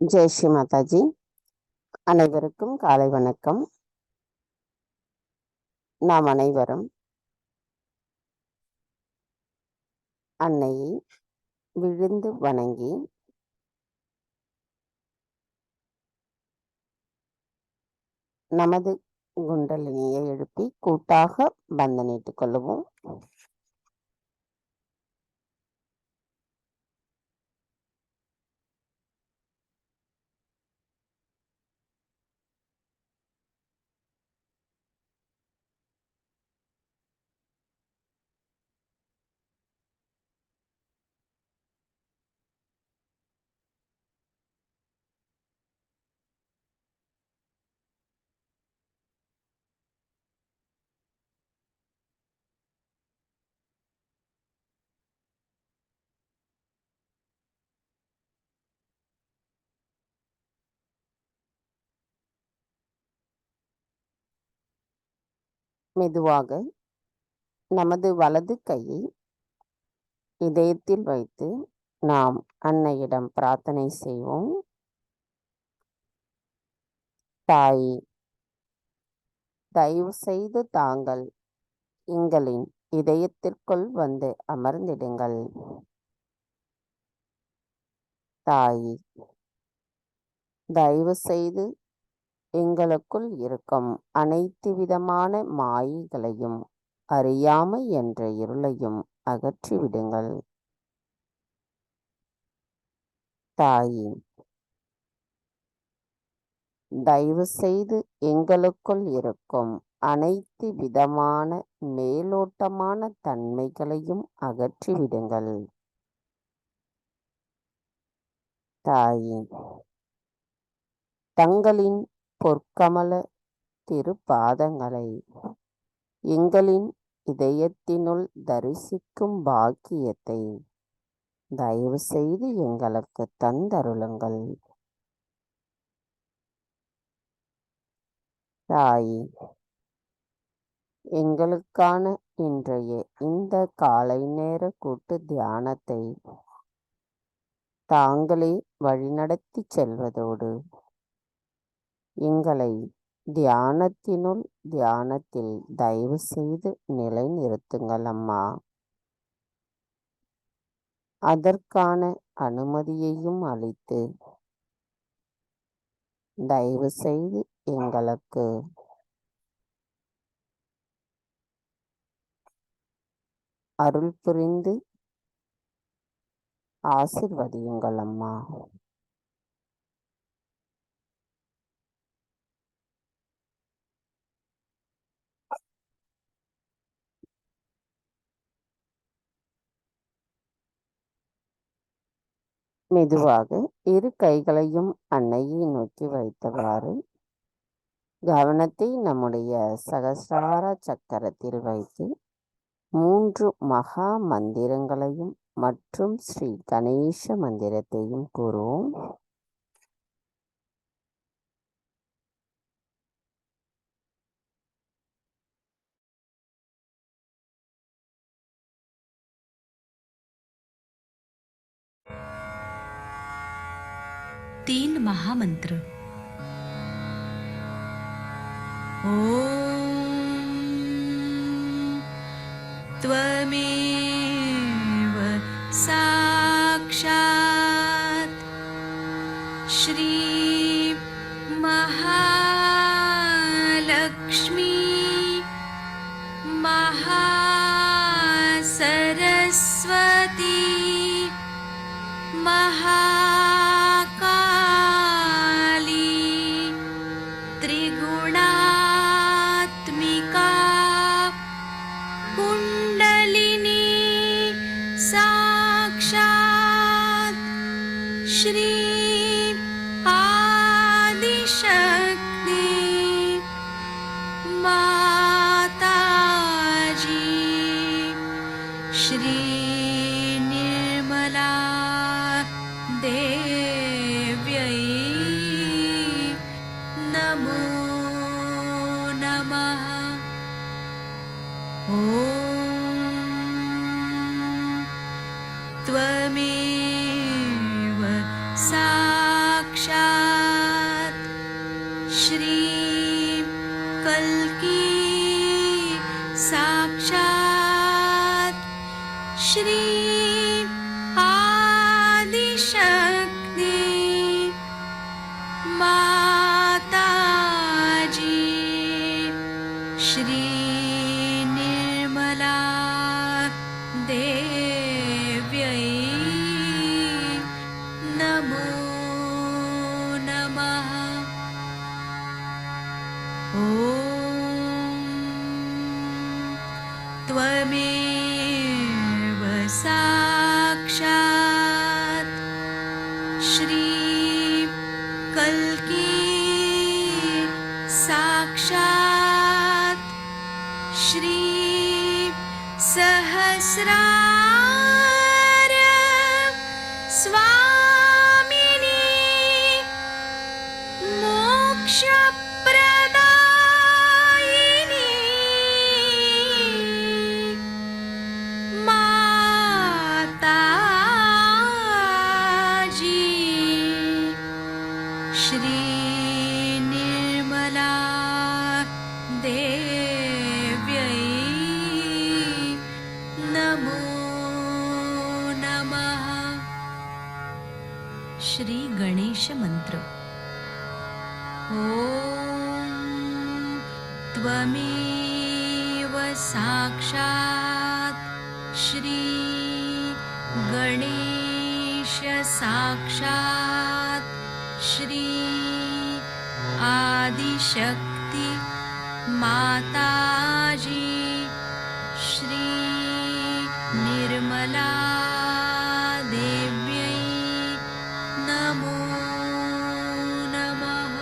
ஜெய் ஸ்ரீ மாதாஜி. அனைவருக்கும் காலை வணக்கம். நாம் அனைவரும் அன்னையை விழுந்து வணங்கி நமது குண்டலினியை எழுப்பி கூட்டாக பந்தனிட்டுக் கொள்ளுவோம். மெதுவாக நமது வலது கையை இதயத்தில் வைத்து நாம் அன்னையிடம் பிரார்த்தனை செய்வோம். தாய், தயவு செய்து தாங்கள் எங்களின் இதயத்திற்குள் வந்து அமர்ந்திடுங்கள். தாய், தயவு செய்து எங்களுக்குள் இருக்கும் அனைத்து விதமான மாயைகளையும் அறியாமை என்ற இருளையும் அகற்றிவிடுங்கள். தாயே, தயவு செய்து எங்களுக்குள் இருக்கும் அனைத்து விதமான மேலோட்டமான தன்மைகளையும் அகற்றிவிடுங்கள். தாயே, தங்களின் பொற்கமல திருப்பாதங்களை எங்களின் இதயத்தினுள் தரிசிக்கும் பாக்கியத்தை தயவு செய்து எங்களுக்கு தந்தருளுங்கள். தாயே, எங்களுக்கான இன்றைய இந்த காலை நேர கூட்டு தியானத்தை தாங்களே வழிநடத்தி செல்வதோடு எங்களை தியானத்தில் தயவு செய்து நிலைநிறுத்துங்கள் அம்மா. அதற்கான அனுமதியையும் அளித்து தயவு செய்து எங்களுக்கு அருள் புரிந்து ஆசிர்வதியுங்கள் அம்மா. மெதுவாக இரு கைகளையும் அன்னையை நோக்கி வைத்தவாறு கவனத்தை நம்முடைய சகஸ்ரார சக்கரத்தில் வைத்து 3 மகா மந்திரங்களையும் மற்றும் ஸ்ரீ கணேச மந்திரத்தையும் கூறுவோம். तीन महामंत्र। ओम त्वमेव साक्षात् श्री महालक्ष्मी महासरस्वती त्रिगुणात्मिका कुण्डलिनी साक्षात् श्री आदिशक्ति माताजी श्री निर्मला देव्यै नमो नमः। ॐ त्वमेव साक्षात् साक्षात् श्री कल्की साक्षात् श्री आदिशक्ति माताजी श्री निर्मला देव्यै नमो नमः। ॐ त्वमेव साक्षात् श्री कल्की साक्षात् श्री सहस्रार स्वामिनी मोक्षप्रदायिनी माताजी श्री निर्मला देव्यै नमो नमः। श्री गणेश मंत्र। ॐ त्वमेव साक्षात् श्री गणेश साक्षात् श्री आदिशक्ति माताजी श्री निर्मला देव्यै नमो नमः।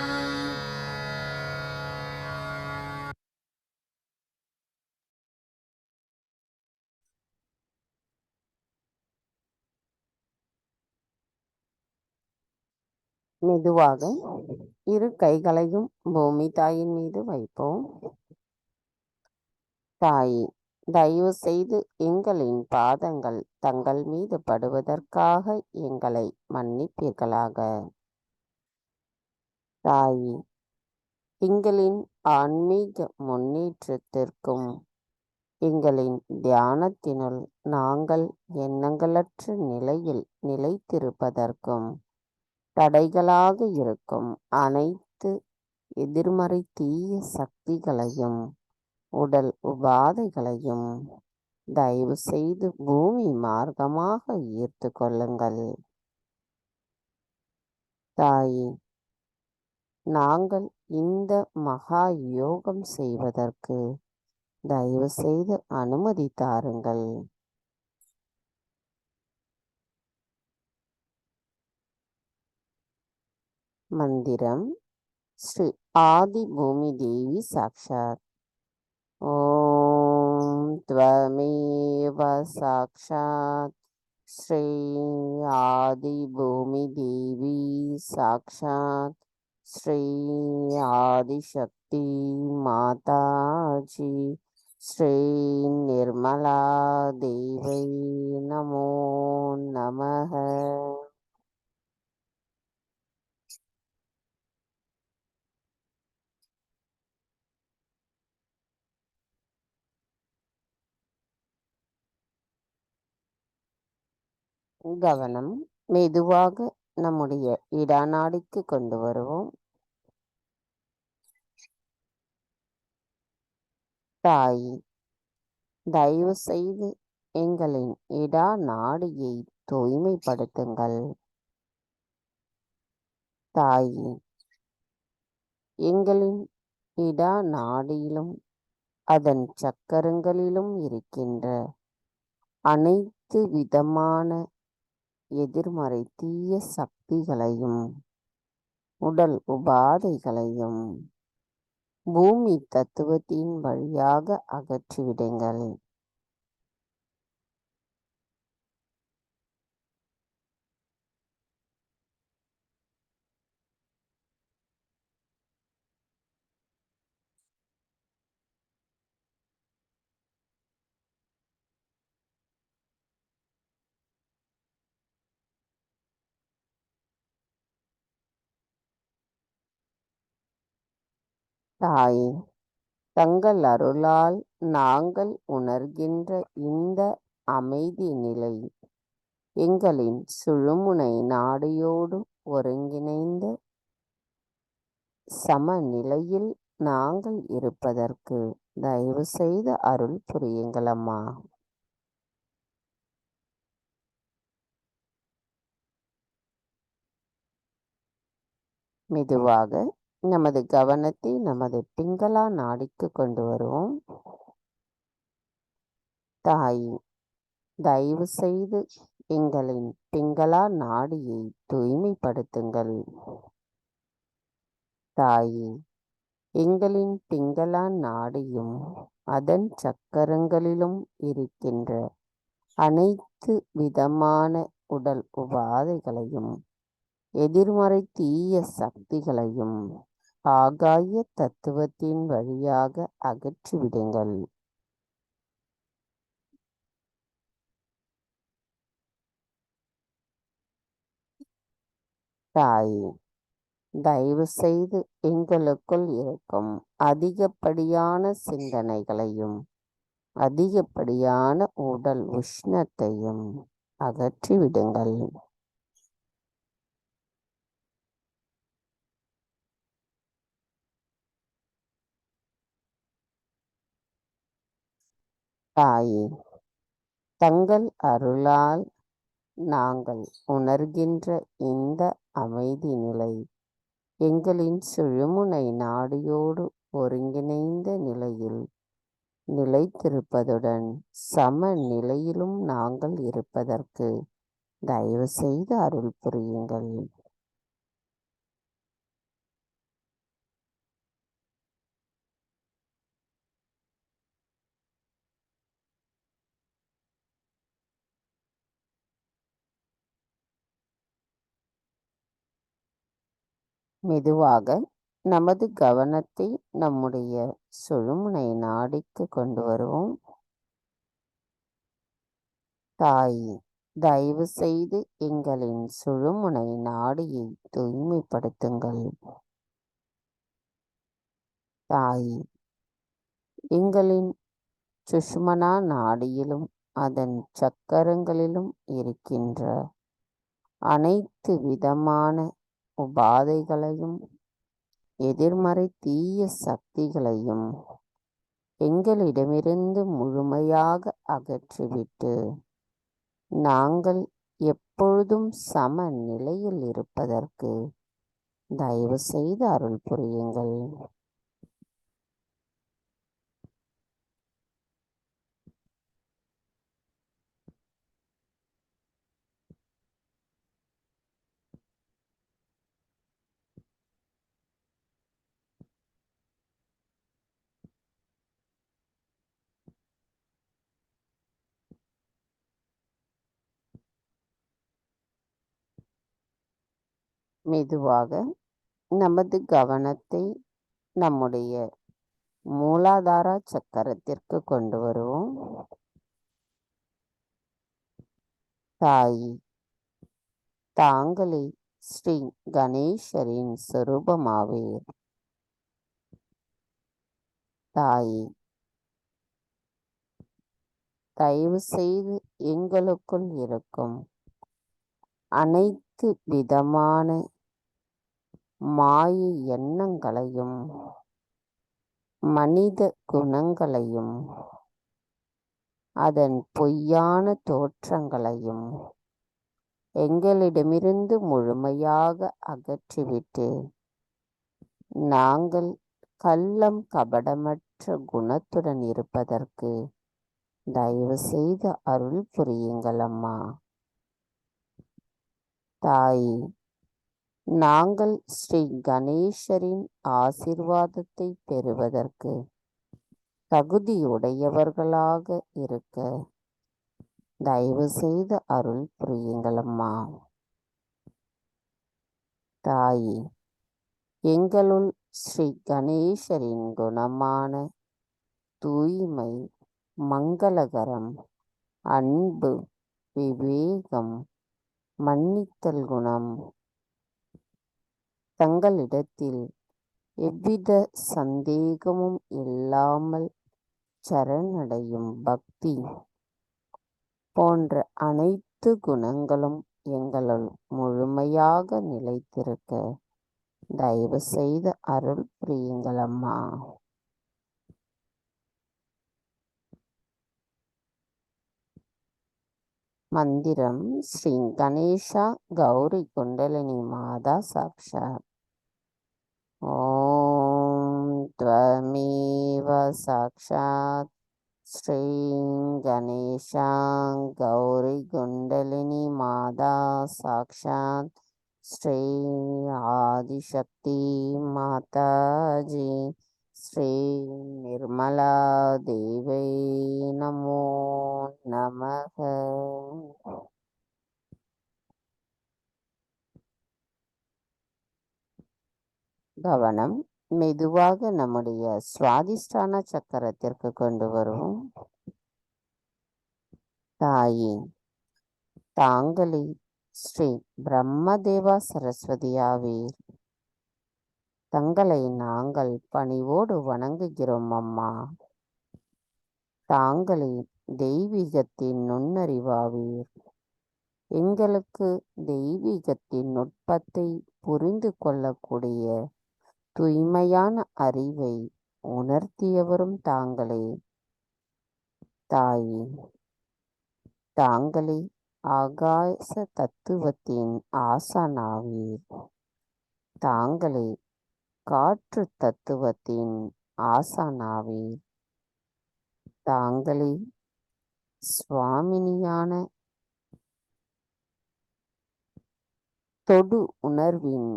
மெதுவாக இரு கைகளையும் பூமி தாயின் மீது வைப்போம். தாயே, தயவு செய்து எங்களின் பாதங்கள் தங்கள் மீது படுவதற்காக எங்களை மன்னிப்பீர்களாக. தாயே, எங்களின் ஆன்மீக முன்னேற்றத்திற்கும் எங்களின் தியானத்தினுள் நாங்கள் எண்ணங்களற்ற நிலையில் நிலைத்திருப்பதற்கும் தடைகளாக இருக்கும் அனைத்து எதிர்மறை தீய சக்திகளையும் உடல் உபாதைகளையும் தயவு செய்து பூமி மார்க்கமாக ஈர்த்து கொள்ளுங்கள். தாயே, நாங்கள் இந்த மகா யோகம் செய்வதற்கு தயவு செய்து அனுமதி தாருங்கள். மந்திரம் ஸ்ரீ ஆதி பூமி தேவி சாக்ஷாத். ஓம் த்வமேவ சாக்ஷாத் ஸ்ரீ ஆதி பூமி தேவி சாக்ஷாத் ஸ்ரீ ஆதிசக்தி மாதாஜி ஸ்ரீ நிர்மலா தேவை நமோ நமः. கவனம் மெதுவாக நம்முடைய இடாநாடிக்கு கொண்டு வருவோம். தாய், தயவு செய்து எங்களின் இடா நாடியை தூய்மைப்படுத்துங்கள். தாயே, எங்களின் இடா நாடியிலும் அதன் சக்கரங்களிலும் இருக்கின்ற அனைத்து விதமான எதிர்மறை தீய சக்திகளையும் உடல் உபாதைகளையும் பூமி தத்துவத்தின் வழியாக அகற்றிவிடுங்கள். தாயே, தங்கள் அருளால் நாங்கள் உணர்கின்ற இந்த அமைதி நிலை எங்களின் சுழுமுனை நாடியோடு ஒருங்கிணைந்த சமநிலையில் நாங்கள் இருப்பதற்கு தயவு செய்து அருள் புரியுங்களம்மா. மெதுவாக நமது கவனத்தை நமது பிங்களா நாடிக்கு கொண்டு வருவோம். தாய், தயவு செய்து எங்களின் பிங்களா நாடியை தூய்மைப்படுத்துங்கள். தாயே, எங்களின் பிங்களா நாடியும் அதன் சக்கரங்களிலும் இருக்கின்ற அனைத்து விதமான உடல் உபாதைகளையும் எதிர்மறை தீய சக்திகளையும் ஆகாய தத்துவத்தின் வழியாக அகற்றிவிடுங்கள். தாயே, தயவு செய்து எங்களுக்குள் இருக்கும் அதிகப்படியான சிந்தனைகளையும் அதிகப்படியான உடல் உஷ்ணத்தையும் அகற்றிவிடுங்கள். தாயே, தங்கள் அருளால் நாங்கள் உணர்கின்ற இந்த அமைதி நிலை எங்களின் சுழுமுனை நாடியோடு ஒருங்கிணைந்த நிலையில் நிலைத்திருப்பதுடன் சமநிலையிலும் நாங்கள் இருப்பதற்கு தயவு செய்து அருள் புரியுங்கள். மெதுவாக நமது கவனத்தை நம்முடைய சுழுமுனை நாடிக்கு கொண்டு வருவோம். தாய், தயவு செய்து எங்களின் சுழுமுனை நாடியை தூய்மைப்படுத்துங்கள். தாய், எங்களின் சுஷ்மனா நாடியிலும் அதன் சக்கரங்களிலும் இருக்கின்ற அனைத்து விதமான உபாதைகளையும் எதிர்மறை தீய சக்திகளையும் எங்களிடமிருந்து முழுமையாக அகற்றிவிட்டு நாங்கள் எப்பொழுதும் சமநிலையில் இருப்பதற்கு தயவு செய்து அருள் புரியுங்கள். மெதுவாக நமது கவனத்தை நம்முடைய மூலாதார சக்கரத்திற்கு கொண்டு வருவோம். தாய், தாங்களே ஸ்ரீ கணேசரின் சொரூபமாவீர். தாயே, தயவு செய்து எங்களுக்குள் இருக்கும் அனைத்து விதமான மாய எண்ணங்களையும் மனித குணங்களையும் அதன் பொய்யான தோற்றங்களையும் எங்களிடமிருந்து முழுமையாக அகற்றிவிட்டு நாங்கள் கள்ளம் கபடமற்ற குணத்துடன் இருப்பதற்கு தயவு செய்து அருள் புரியுங்கள் அம்மா. தாயே, நாங்கள் ஸ்ரீ கணேசரின் ஆசீர்வாதத்தை பெறுவதற்கு தகுதியுடையவர்களாக இருக்க தயவு செய்து அருள் புரியுங்கள் அம்மா. தாயே, எங்களுள் ஸ்ரீ கணேசரின் குணமான தூய்மை, மங்களகரம், அன்பு, விவேகம், மன்னித்தல் குணம் தங்களிடத்தில் எவ்வித சந்தேகமும் இல்லாமல் சரணடையும் பக்தி போன்ற அனைத்து குணங்களும் எங்களுள் முழுமையாக நிலைத்திருக்க தயவு செய்து அருள் புரியுங்கள் அம்மா. மந்திரம் ஸ்ரீ கணேஷா கௌரி குண்டலினி மாதா சாக்ஷாத். ஓம் த்வமேவ சாக்ஷாத் ஸ்ரீ கணேஷா கௌரி குண்டலினி மாதா சாக்ஷாத் ஸ்ரீ ஆதிசக்தி மாதாஜி ஸ்ரீ நிர்மலா தேவை நமோ நமக. கவனம் மெதுவாக நம்முடைய சுவாதிஷ்டான சக்கரத்திற்கு கொண்டு வருவோம். தாயே, தாங்களே ஸ்ரீ பிரம்மதேவா சரஸ்வதியாவீர். தங்களை நாங்கள் பணிவோடு வணங்குகிறோம் அம்மா. தாங்களே தெய்வீகத்தின் நுண்ணறிவாவீர். எங்களுக்கு தெய்வீகத்தின் நுட்பத்தை புரிந்து கொள்ளக்கூடிய தூய்மையான அறிவை உணர்த்தியவரும் தாங்களே. தாயே, தாங்களே ஆகாச தத்துவத்தின் ஆசானாவீர். தாங்களே காற்று தத்துவத்தின் ஆசானாவீர். தாங்களே சுவாமினியான தொடு உணர்வின்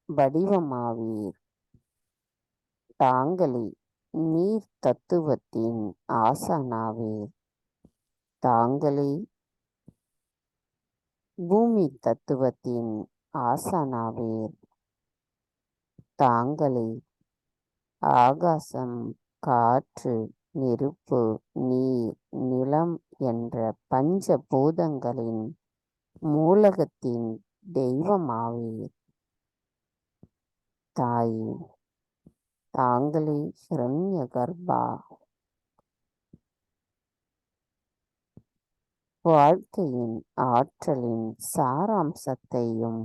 வடிவமாவீர். தாங்களே நீர் தத்துவத்தின் ஆசானாவீர். தாங்களே பூமி தத்துவத்தின் ஆசானாவீர். தாங்களே ஆகாசம், காற்று, நெருப்பு, நீர், நிலம் என்ற பஞ்ச பூதங்களின் மூலகத்தின் தெய்வமாவீர். தாயே, தாங்களே ஹிரண்ய கர்ப்பா. வாழ்க்கையின் ஆற்றலின் சாராம்சத்தையும்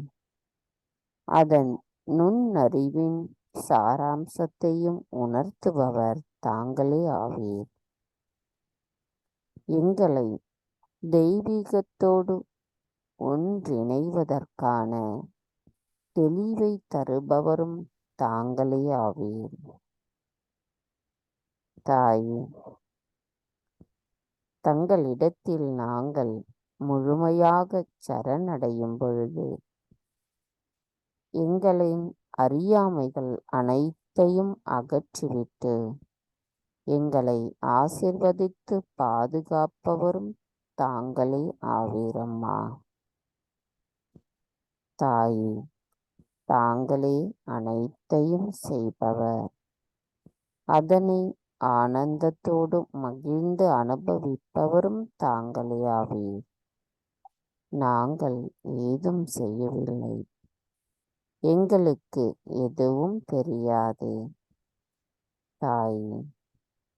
அதன் நுண்ணறிவின் சாராம்சத்தையும் உணர்த்துபவர் தாங்களே ஆவீர். எங்களை தெய்வீகத்தோடு ஒன்றிணைவதற்கான தெளிவை தருபவரும் தாங்களே ஆவீர். தாயே, தங்களிடத்தில் நாங்கள் முழுமையாக சரணடையும் பொழுது எங்களின் அறியாமைகள் அனைத்தையும் அகற்றிவிட்டு எங்களை ஆசிர்வதித்து பாதுகாப்பவரும் தாங்களே ஆவீரம்மா. தாயே, தாங்களே அனைத்தையும் செய்பவர். அதனை ஆனந்தத்தோடு மகிழ்ந்து அனுபவிப்பவரும் தாங்களே ஆவீர். நாங்கள் ஏதும் செய்யவில்லை. எங்களுக்கு எதுவும் தெரியாது. தாயே,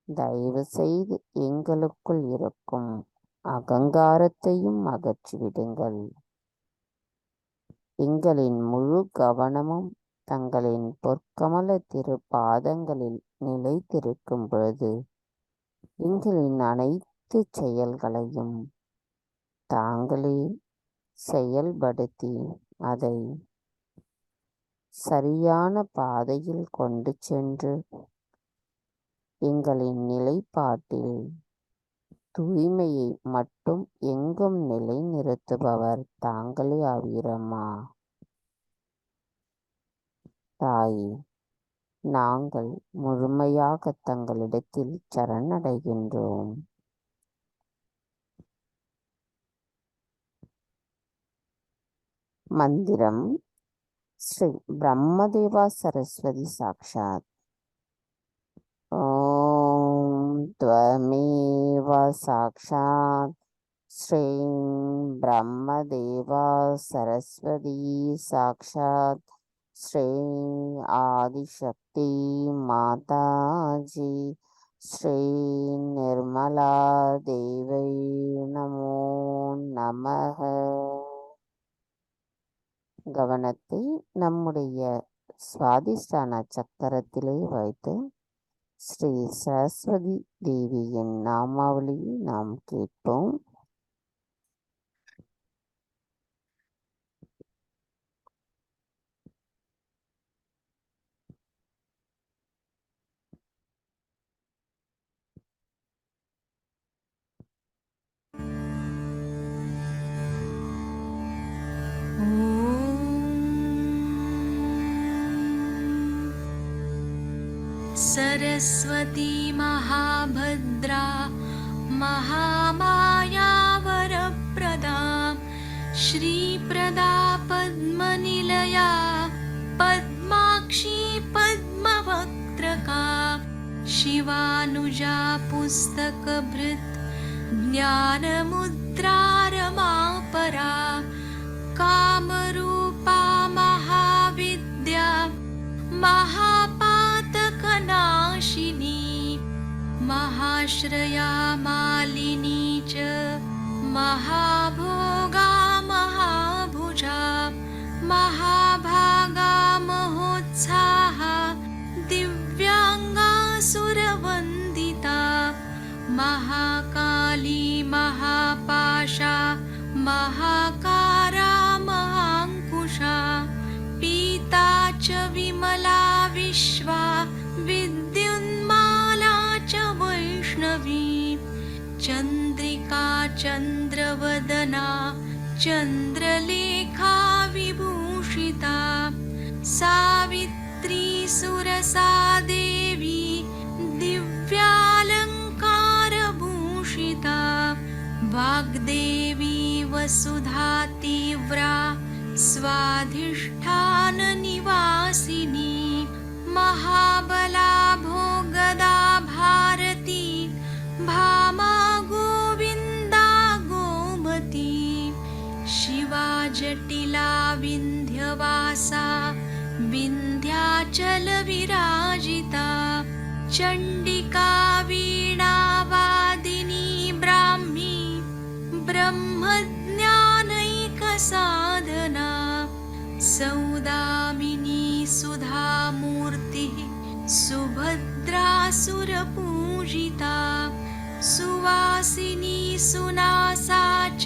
தயவு செய்து எங்களுக்குள் இருக்கும் அகங்காரத்தையும் அகற்றிவிடுங்கள். எங்களின் முழு கவனமும் தங்களின் பொற்கமல திரு பாதங்களில் நிலைத்திருக்கும் பொழுது எங்களின் அனைத்து செயல்களையும் தாங்களே செயல்படுத்தி அதை சரியான பாதையில் கொண்டு சென்று எங்களின் நிலைப்பாட்டில் தூய்மையை மட்டும் எங்கும் நிலைநிறுத்துபவர் தாங்களே ஆவீரம்மா. தாயே, நாங்கள் முழுமையாக தங்களிடத்தில் சரணடைகின்றோம். மந்திரம் ஸ்ரீ பிரம்மதேவா சரஸ்வதி சாக்ஷாத். ஓம் த்வமேவ சாக்ஷாத் ஸ்ரீ பிரம்மதேவா சரஸ்வதி சாக்ஷாத் श्री आदिशक्ति माता जी श्री निर्मला देवी नमो நமः. கவனத்தை நம்முடைய சுவாதிஷ்டான சக்கரத்திலே வைத்து ஸ்ரீ சரஸ்வதி தேவியின் நாமாவளியை நாம் கேட்போம். सरस्वती महाभद्रा महामाया वरप्रदा श्रीप्रदा पद्मनिलया पद्माक्षी पद्मवक्त्रका शिवानुजा पुस्तकभृत् ज्ञानमुद्रा रमापरा कामरूपा महाविद्या महापातकनाशिनी महाश्रया मालिनी च महाभोगा महाभुजा महाभागा महोत्साहा दिव्यांगा सुरवन्दिता महाकाली महापाशा महाकारा महाङ्कुशा पीता च विमला विश्वा विद्युन्माला च वैष्णवी चन्द्रिका चन्द्रवदना चन्द्रलेखा विभूषिता सावित्री सुरसा देवी दिव्यालङ्कारभूषिता वाग्देवी वसुधा तीव्रा स्वाधिष्ठाननिवासिनी महाबला भोगदा भारती भामा गोविन्दा गोमती शिवा जटिला विन्ध्यवासा विन्ध्याचलविराजिता चण्डिका वीणावादिनी ब्राह्मी ब्रह्मज्ञानैकसाधना सौदामिनी सुधामूर्तिः सुभद्रा सुरपूजिता सुवासिनी सुनासा च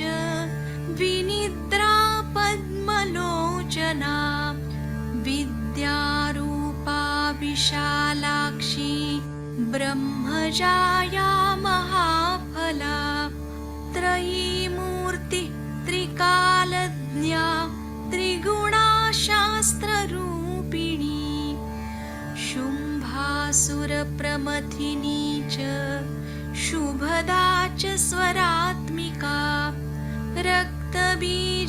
विनिद्रा पद्मलोचना विद्यारूपा विशालाक्षी ब्रह्मजाया महाफला त्रयीमूर्ति त्रिकालज्ञा त्रिगुणा शास्त्ररूपिणी शुम्भासुरप्रमथिनी च शुभदा च स्वरात्मिका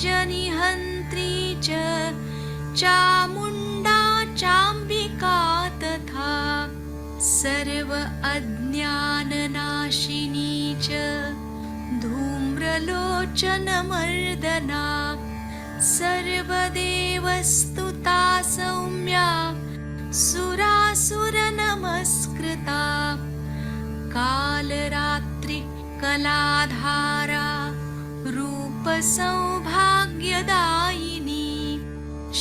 रक्तबीजनिहन्त्री च चामुण्डा चाम्बिका तथा सर्व अज्ञाननाशिनी च धूम्रलोचनमर्दना सर्वदेवस्तुता सौम्या सुरासुरनमस्कृता कालरात्रिकलाधारा रूपसौभाग्यदायिनी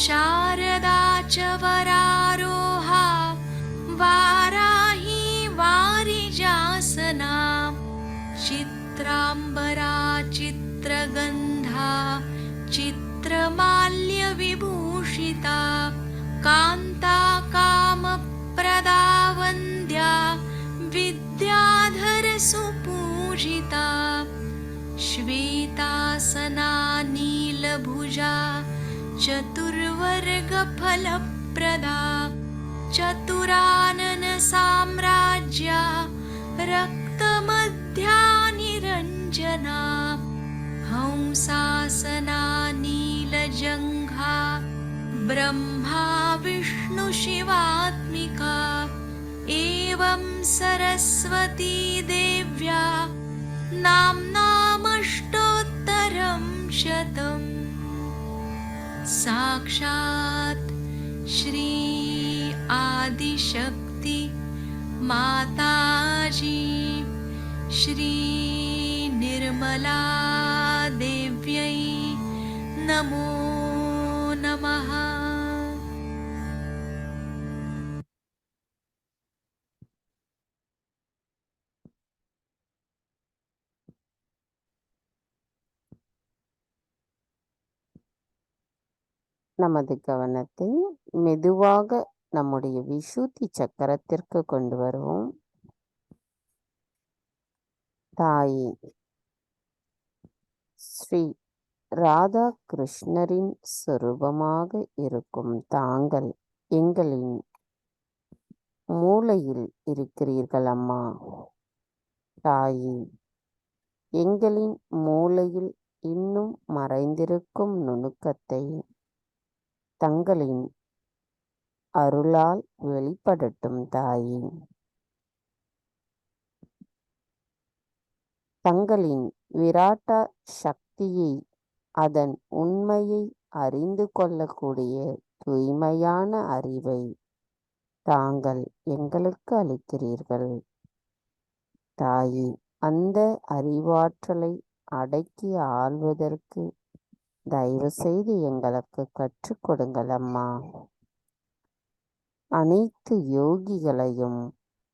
शारदा च वरारोहा वाराही वारिजासना चित्राम्बरा चित्रगन्धा चित्रमाल्यविभूषिता कान्ता कामप्रदा वन्द्या विद्याधरसुपूजिता श्वेतासना नीलभुजा चतुर्वर्गफलप्रदा चतुराननसाम्राज्या रक्तमध्या निरञ्जना हंसासना नीलजङ्घा ब्रह्मा विष्णुशिवात्मिका एवं सरस्वती देव्या नाम्नामष्टोत्तरं शतम् साक्षात् श्री आदिशक्ति माताजी, श्री निर्मला देव्यै नमो नमः। நமது கவனத்தை மெதுவாக நம்முடைய விசுத்தி சக்கரத்திற்கு கொண்டு வருவோம். தாயே, ஸ்ரீ ராதா கிருஷ்ணரின் சொரூபமாக இருக்கும் தாங்கள் எங்களின் மூளையில் இருக்கிறீர்கள் அம்மா. தாயே, எங்களின் மூளையில் இன்னும் மறைந்திருக்கும் நுணுக்கத்தை தங்களின் அருளால் வெளிப்படட்டும் தாயே. தங்களின் விராட்ட சக்தியை, அதன் உண்மையை அறிந்து கொள்ளக்கூடிய தூய்மையான அறிவை தாங்கள் எங்களுக்கு அளிக்கிறீர்கள் தாயே. அந்த அறிவாற்றலை அடக்கி ஆள்வதற்கு தயவு செய்து எங்களுக்கு கற்றுக் கொடுங்கள் அம்மா. அனைத்து யோகிகளையும்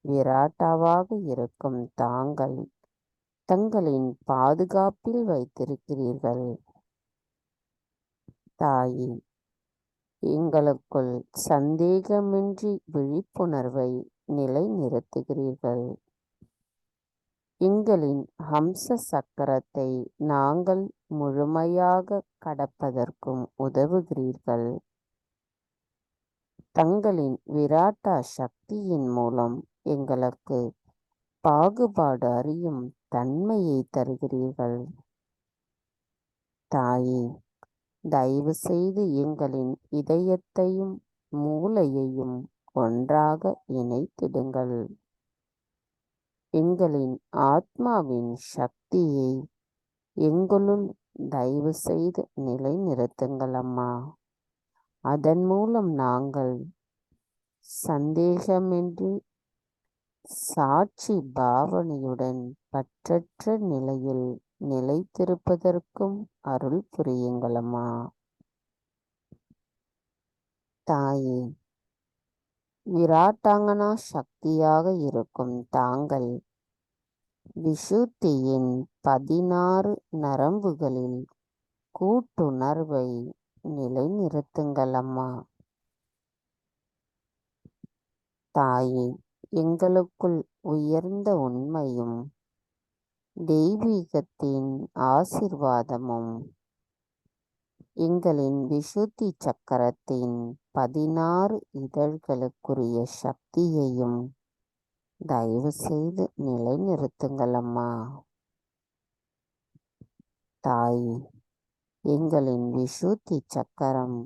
விராட்டாவாக இருக்கும் தாங்கள் தங்களின் பாதுகாப்பில் வைத்திருக்கிறீர்கள் தாயே. எங்களுக்குள் சந்தேகமின்றி விழிப்புணர்வை நிலைநிறுத்துகிறீர்கள். எங்களின் ஹம்ச சக்கரத்தை நாங்கள் முழுமையாக கடப்பதற்கும் உதவுகிறீர்கள். தங்களின் விராட்ட சக்தியின் மூலம் எங்களுக்கு பாகுபாடு அறியும் தன்மையை தருகிறீர்கள் தாயே. தயவு செய்து எங்களின் இதயத்தையும் மூளையையும் ஒன்றாக இணைத்திடுங்கள். எங்களின் ஆத்மாவின் சக்தியை எங்களுள் தயவு செய்து நிலைநிறுத்துங்கள் அம்மா. அதன் மூலம் நாங்கள் சந்தேகமின்றி சாட்சி பாவனையுடன் பற்றற்ற நிலையில் நிலைத்திருப்பதற்கும் அருள் புரியுங்களம்மா. தாயே, விராட்டாங்கனா சக்தியாக இருக்கும் தாங்கள் விஷுத்தியின் 16 நரம்புகளில் கூட்டுணர்வை நிலைநிறுத்துங்களம்மா. தாயே, எங்களுக்குள் உயர்ந்த உண்மையும் தெய்வீகத்தின் ஆசிர்வாதமும் எங்களின் விஷுத்தி சக்கரத்தின் 16 இதழ்களுக்குரிய சக்தியையும் தயவு செய்து நிலைநிறுத்துங்களம்மா. தாயே, எங்களின் விஷுத்தி சக்கரம்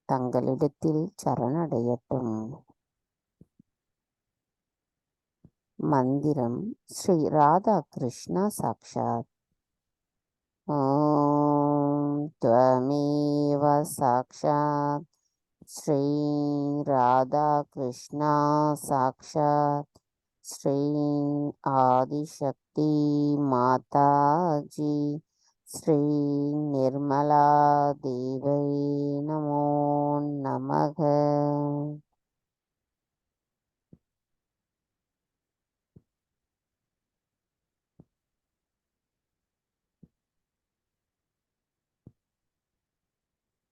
தங்களிடத்தில் சரணடையட்டும். மந்திரம் ஸ்ரீ ராதா கிருஷ்ணா சாக்ஷாத். ஓம் த்வமேவ சாக்ஷாத் ஸ்ரீ ராதா கிருஷ்ணா சாக்ஷாத் ஸ்ரீ ஆதிசக்தி மாதாஜி ஸ்ரீ நிர்மலா தேவை நமோ நமக.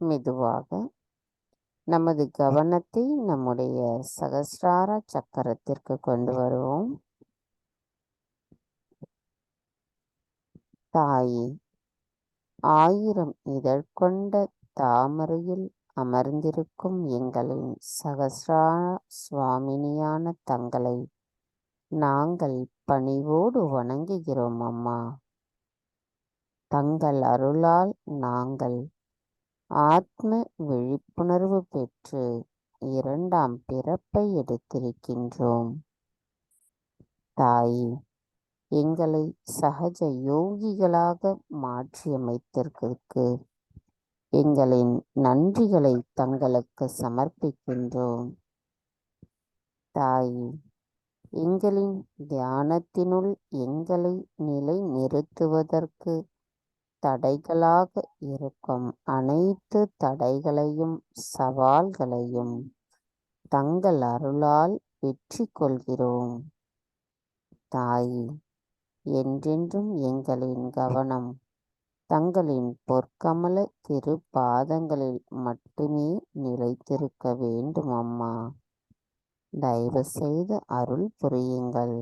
மெதுவாக நமது கவனத்தை நம்முடைய சகஸ்ரார சக்கரத்திற்கு கொண்டு வருவோம். தாயே, 1000 இதழ் கொண்ட தாமரையில் அமர்ந்திருக்கும் எங்களின் சகஸ்ரார சுவாமினியான தங்களை நாங்கள் பணிவோடு வணங்குகிறோம் அம்மா. தங்கள் அருளால் நாங்கள் ஆத்ம விழிப்புணர்வு பெற்று 2ஆம் பிறப்பை எடுத்திருக்கின்றோம். தாயே, எங்களை சஹஜ யோகிகளாக மாற்றியமைத்ததற்கு எங்களின் நன்றிகளை தங்களுக்கு சமர்ப்பிக்கின்றோம். தாயே, எங்களின் தியானத்தினுள் எங்களை நிலை நிறுத்துவதற்கு தடைகளாக இருக்கும் அனைத்து தடைகளையும் சவால்களையும் தங்கள் அருளால் வெற்றி கொள்கிறோம். தாயே, என்றென்றும் எங்களின் கவனம் தங்களின் பொற்கமல திருப்பாதங்களில் மட்டுமே நிலைத்திருக்க வேண்டும் அம்மா. தயவு செய்து அருள் புரியுங்கள்.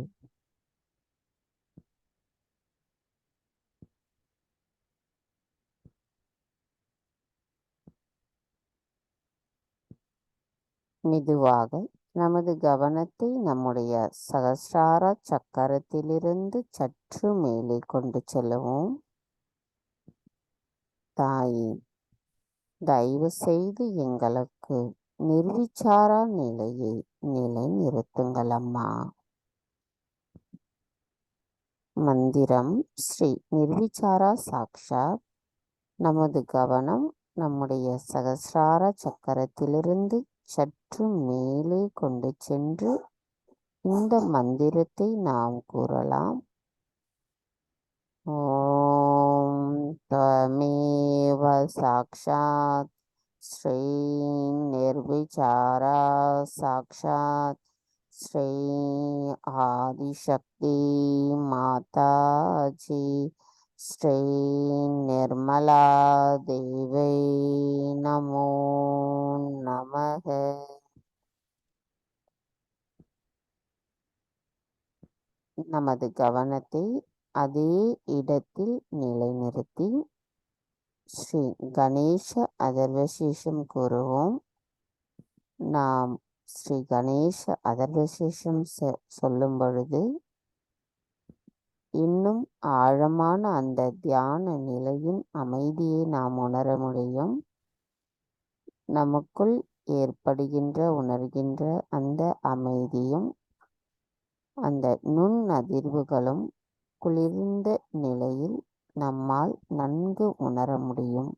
மெதுவாக நமது கவனத்தை நம்முடைய சகஸ்ரார சக்கரத்திலிருந்து சற்று மேலே கொண்டு செல்லுவோம். தாயே, தயவு செய்து எங்களுக்கு நிர்விச்சாரா நிலையை நிலைநிறுத்துங்கள் அம்மா. மந்திரம் ஸ்ரீ நிர்விச்சாரா சாக்ஷாத். நமது கவனம் நம்முடைய சகஸ்ரார சக்கரத்திலிருந்து சற்று மேலே கொண்டு சென்று இந்த மந்திரத்தை நாம் கூறலாம். ஓம் தமேவ சாக்ஷாத் ஸ்ரீ நிர்விச்சாரா சாக்ஷாத் ஸ்ரீ ஆதிசக்தி மாதாஜி ஸ்ரீ நிர்மலா தேவை நமோ நமக. நமது கவனத்தை அதே இடத்தில் நிலைநிறுத்தி ஸ்ரீ கணேச அதர்வசேஷம் கூறுவோம். நாம் ஸ்ரீ கணேச அதர்வசேஷம் சொல்லும் பொழுது இன்னும் ஆழமான அந்த தியான நிலையின் அமைதியை நாம் உணர முடியும். நமக்குள் உணர்கின்ற அந்த அமைதியும் அந்த நுண் அதிர்வுகளும் குளிர்ந்த நிலையில் நம்மால் நன்கு உணர முடியும்.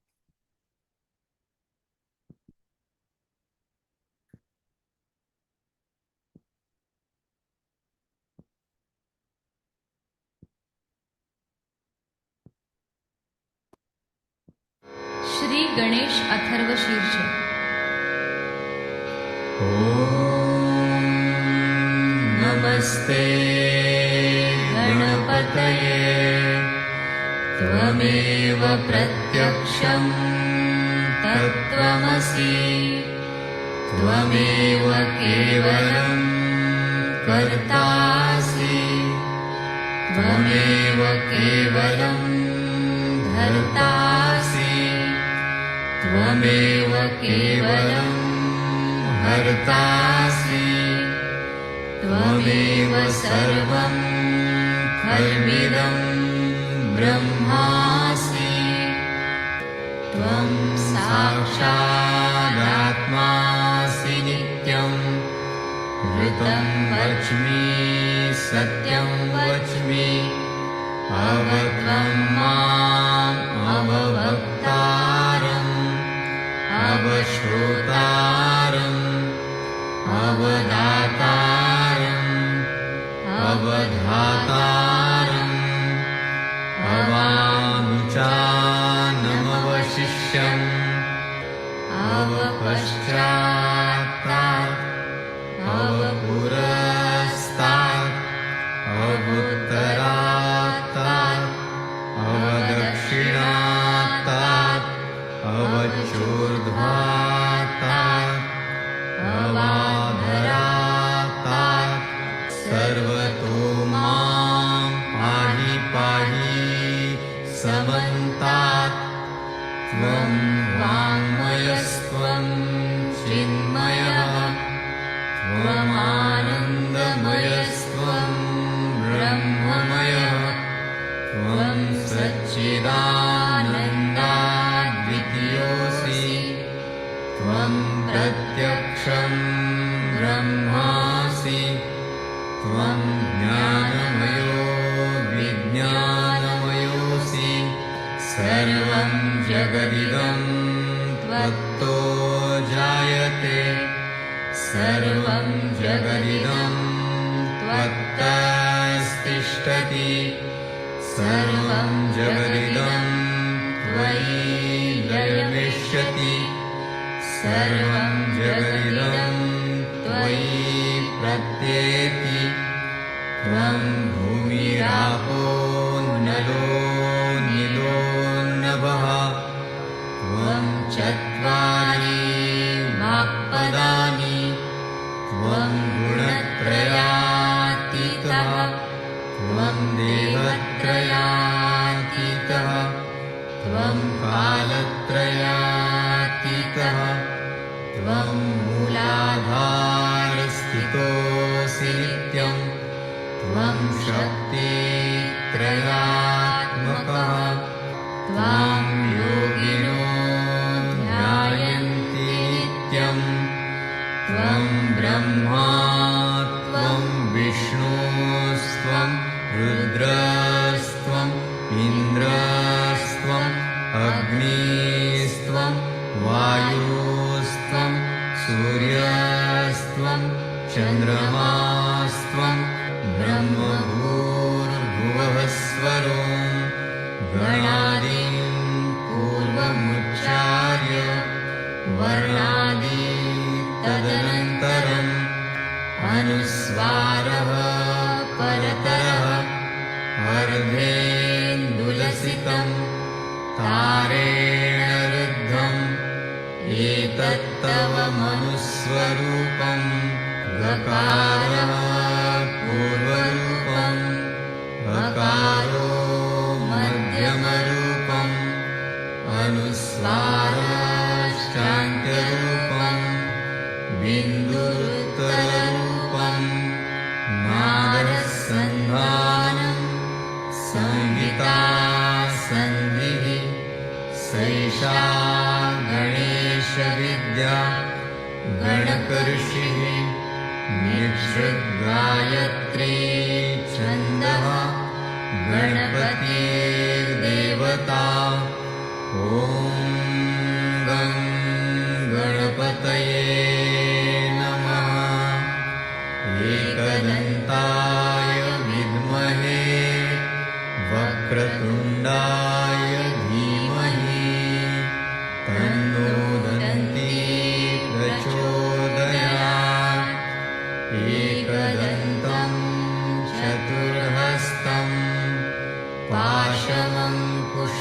श्री गणेश अथर्व शीर्ष। ओम नमस्ते गणपतये त्वमेव प्रत्यक्षं तत्त्वमसि त्वमेव केवलं कर्तासि त्वमेव केवलं धर्तासि त्वमेव केवलं हर्तासि त्वमेव सर्वं खल्विदं ब्रह्मासि त्वं साक्षादात्मासि नित्यं ऋतं वच्मि सत्यं वच्मि अवत्वं माम् अववक्तारम् अवश्रोतारम् अवदातारम् अवधातारम् अवानुचानमवशिष्यम् अवपश्चात्तात् अवपुरस्तात् अवुत्तरात्तात् अवदक्षिणात्तात् अवचूर्ध्वात्तात् अवाधरात्तात् सर्वतो मां पाहि पाहि समन्तात् त्वं वाङ्मयस्त्वं चिन्मयः त्वमानन्दमयस्त्वं ब्रह्ममयः त्वं सच्चिदानन्दाद्वितीयोऽसि त्वं प्रत्यक्षं ब्रह्मासि त्वं ज्ञानमयो विज्ञानमयोऽसि सर्वं जगदिदं सर्वं जगदिदं त्वत्तस्तिष्ठति सर्वं जगदिदं त्वयि लयमिष्यति सर्वं जगदिदं त्वयि प्रत्येति त्वं भूमिरापो नलो निलो नभः त्वं चत्वारि वाक्पदानि त्वं गुणत्रयातीतः त्वं देवत्रयातीतः त्वं कालत्रयातीतः त्वं मूलाधारस्थितोऽसि नित्यं त्वं शक्तित्रयात्मकः त्वां योगिनो ध्यायन्ति नित्यं त्वं ब्रह्मा त्वं विष्णुस्त्वं रुद्रस्त्वम् इन्द्रस्त्वम् अग्निस्त्वं वायुस्त्वं सूर्यस्त्वं चन्द्रमास्त्वं ब्रह्मभूर्भुवः स्वरो गणादीन् पूर्वमुच्चार्य वर्णादि तदनन्तरम् अनुस्वारः परतरः अर्धेन्दुलसितं तारेण रुद्धम् एतत्तव मनुस्वरूपं गकारः पूर्वरूपम् अकारो मध्यमरूपम् अनुस्वाराश्चान्त्यरूपम् बिन्दुरुत्तररूपम् नादसन्धानम् संहिता सन्धिः सैषा गणेशविद्या गणकऋषिः निःसृद्गायत्री छन्दः गणपतिर्देवता ॐ गं गणपतये नमः एकदन्ताय विद्महे वक्रतुण्डाय धीमहि तन्नो दन्ती प्रचोदयात् एकदन्तं चतुर्हस्तं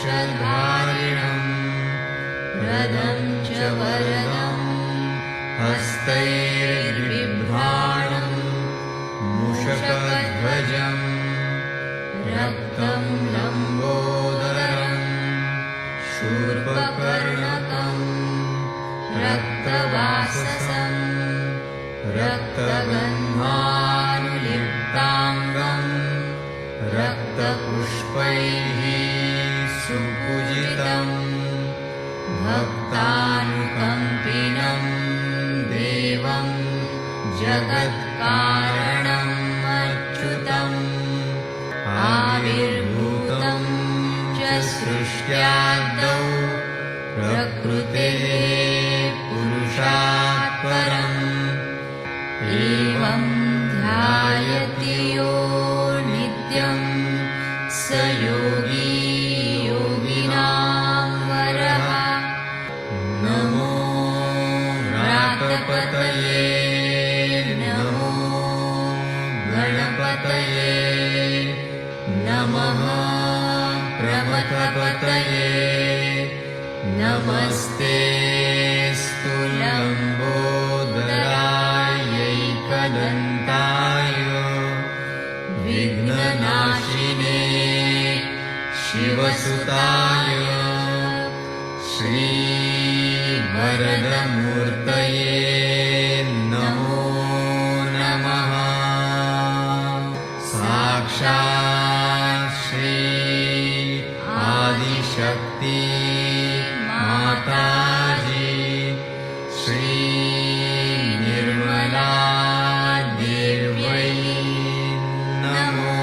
पाशमङ्कुशधारिणं रदं च वरदं हस्तैर्बिभ्राणं मूषकध्वजम् रक्तं लम्बोदरं शूर्पकर्णकं रक्तवाससं रक्तगन्धानुलिप्ताङ्गं रक्तपुष्पैः सुपूजितं भक्तानुकम्पिनं देवं जगत्कारणम् अच्युतम् आविर्भूतं च सृष्ट्यादौ प्रकृतेः पुरुषात् परम् एवं ध्यायति यो नित्यं स योगी योगिनां वरः नमो व्रातपतये नमो गणपतये नमः प्रमथपतये नमस्ते स्तुलम्बोदरायैकदन्ताय विघ्ननाशिने शिवसुताय श्रीवरदमूर्तये नमो नमः साक्षात् श्री आदिशक्ति माताजी श्री निर्मला देव्यै नमो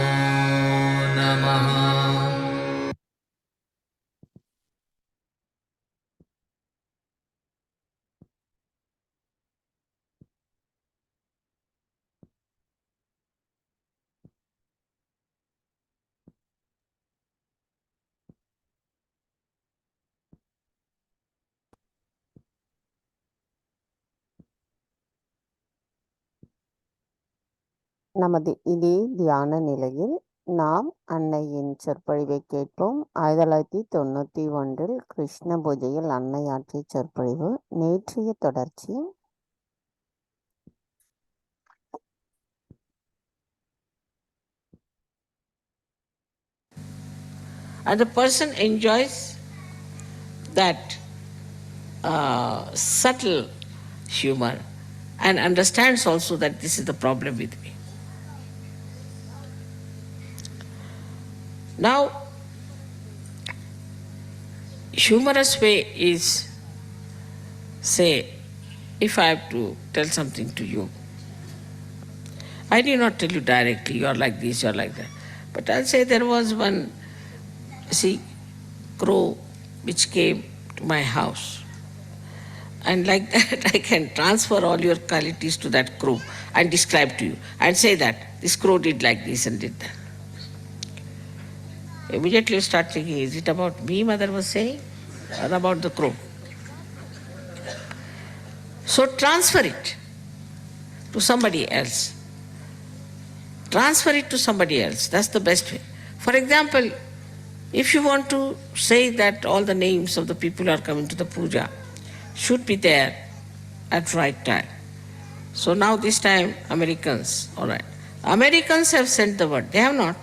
नमः। நமது இதே தியான நிலையில் நாம் அன்னையின் சொற்பொழிவை கேட்போம். 1991 கிருஷ்ண பூஜையில் அன்னை ஆற்றிய சொற்பொழிவு நேற்றைய தொடர்ச்சி. And the person enjoys that subtle humor and understands also that this is the problem with me. Now, humorous way is, say, if I have to tell something to you, I did not tell you directly, you're like this, you're like that. But I'll say there was one, crow which came to my house. And like that, I can transfer all your qualities to that crow and describe to you and say that this crow did like this and did that. Immediately you start thinking, is it about me, mother was saying, or about the crow? So transfer it to somebody else. Transfer it to somebody else. That's the best way. For example, if you want to say that all the names of the people who are coming to the puja should be there at right time. So now this time Americans, all right. Americans have sent the word. They have not.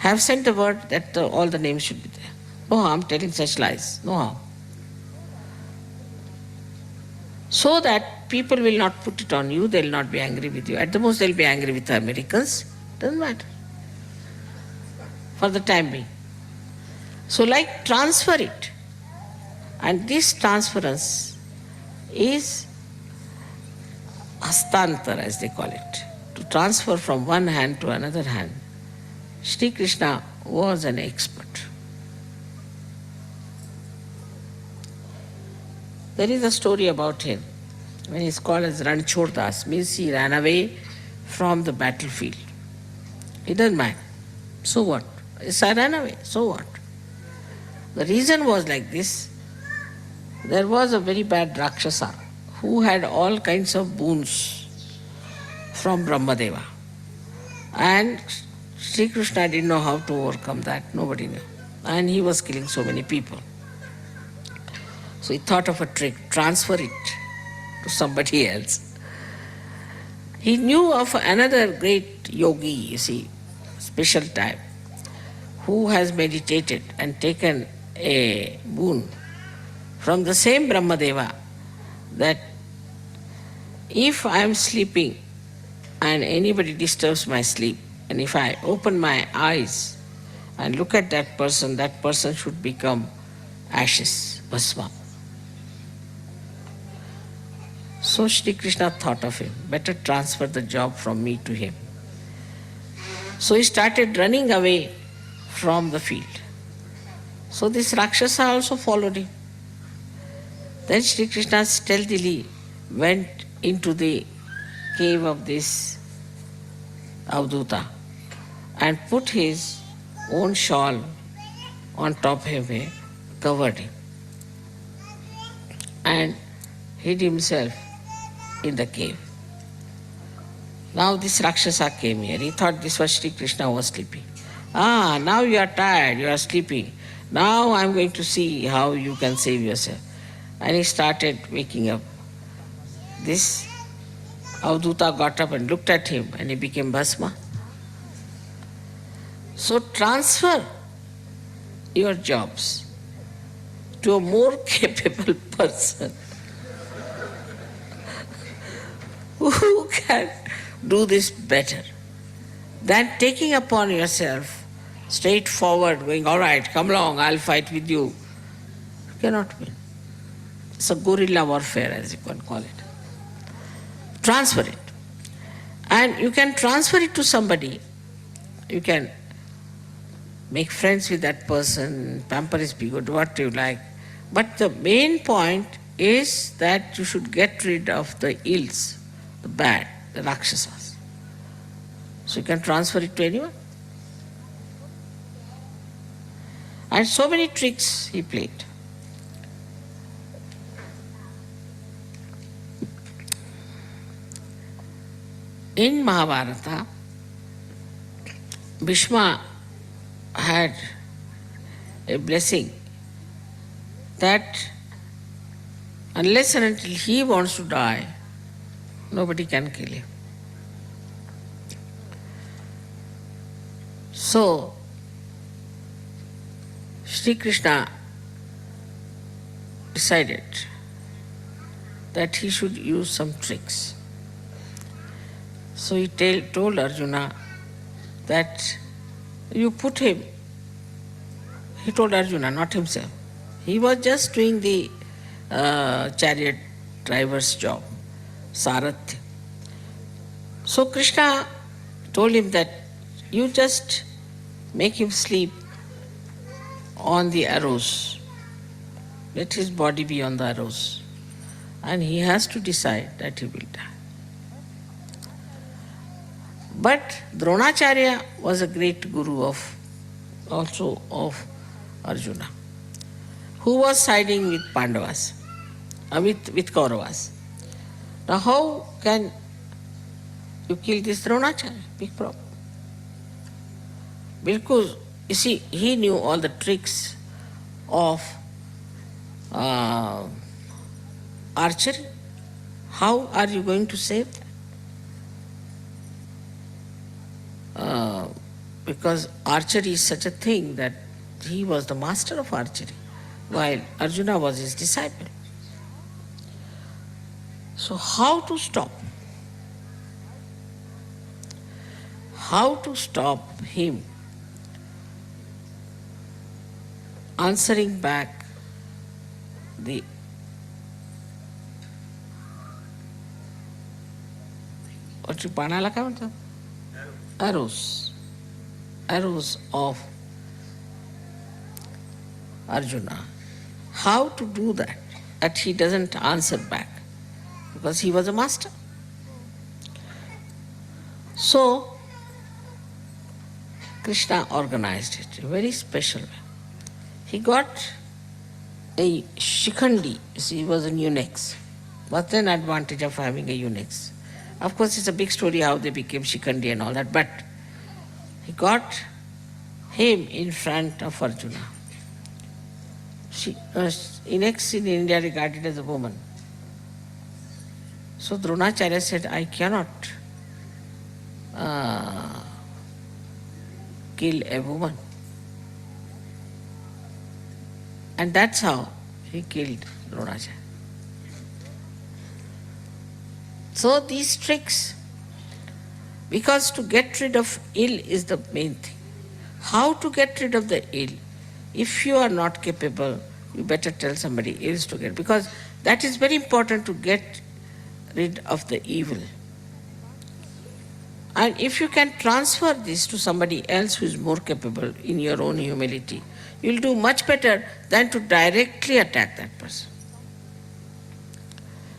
Have sent the word that all the names should be there. No harm telling such lies. No harm. So that people will not put it on you, they will not be angry with you. At the most they will be angry with the Americans. Doesn't matter. For the time being. So like transfer it. And this transference is hastantar, as they call it. To transfer from one hand to another hand. Sri Krishna was an expert. There is a story about him. When he is called as Ranchor Das, means he ran away from the battlefield. He doesn't mind. So what? Yes, I ran away. So what? The reason was like this. There was a very bad Rakshasa who had all kinds of boons from Brahmadeva. And Sri Krishna didn't know how to overcome that. Nobody knew. And he was killing so many people. So he thought of a trick, transfer it to somebody else. He knew of another great yogi, special type, who has meditated and taken a boon from the same Brahmadeva that if I am sleeping and anybody disturbs my sleep, and if I open my eyes and look at that person should become ashes, bhasma. So Shri Krishna thought of him, better transfer the job from me to him. So he started running away from the field. So this Rakshasa also followed him. Then Shri Krishna stealthily went into the cave of this Avduta and put his own shawl on top of him, covered him, and hid himself in the cave. Now this Rakshasa came here. He thought this was Shri Krishna was sleeping. Now you are tired, you are sleeping. Now I am going to see how you can save yourself. And he started waking up. This Avduta got up and looked at him and he became Bhasma. So transfer your jobs to a more capable person who can do this better than taking upon yourself straightforward, going, all right, come along, I'll fight with you. You cannot win. It's a guerrilla warfare, as you can call it. Transfer it. And you can transfer it to somebody. You can make friends with that person, pamper his ego, do what you like. But the main point is that you should get rid of the ills, the bad, the Rakshasas. So you can transfer it to anyone. And so many tricks he played. In Mahabharata, Bhishma had a blessing that unless and until he wants to die, nobody can kill him. So, Sri Krishna decided that he should use some tricks. So he told Arjuna that you put him, he told Arjuna, not himself. He was just doing the chariot driver's job, Sarathya. So Krishna told him that you just make him sleep on the arrows. Let his body be on the arrows. And he has to decide that he will die. But Dronacharya was a great guru also of Arjuna, who was siding with Pandavas, with Kauravas. Now how can you kill this Dronacharya? Big problem. Because, you see, he knew all the tricks of archery. How are you going to save that? Because archery is such a thing that he was the master of archery, while Arjuna was his disciple. So how to stop? How to stop him answering back the arrows of Arjuna. How to do that he doesn't answer back, because he was a master. So Krishna organized it in a very special way. He got a shikhandi. You see, he was a eunuch. What's an advantage of having a eunuch? Of course, it's a big story how they became shikhandi and all that, but he got him in front of Arjuna. Eunuchs in India regarded as a woman. So Dronacharya said, I cannot kill a woman. And that's how he killed Dronacharya. So these tricks, because to get rid of ill is the main thing. How to get rid of the ill? If you are not capable, you better tell somebody else to get, because that is very important to get rid of the evil. And if you can transfer this to somebody else who is more capable in your own humility, you'll do much better than to directly attack that person.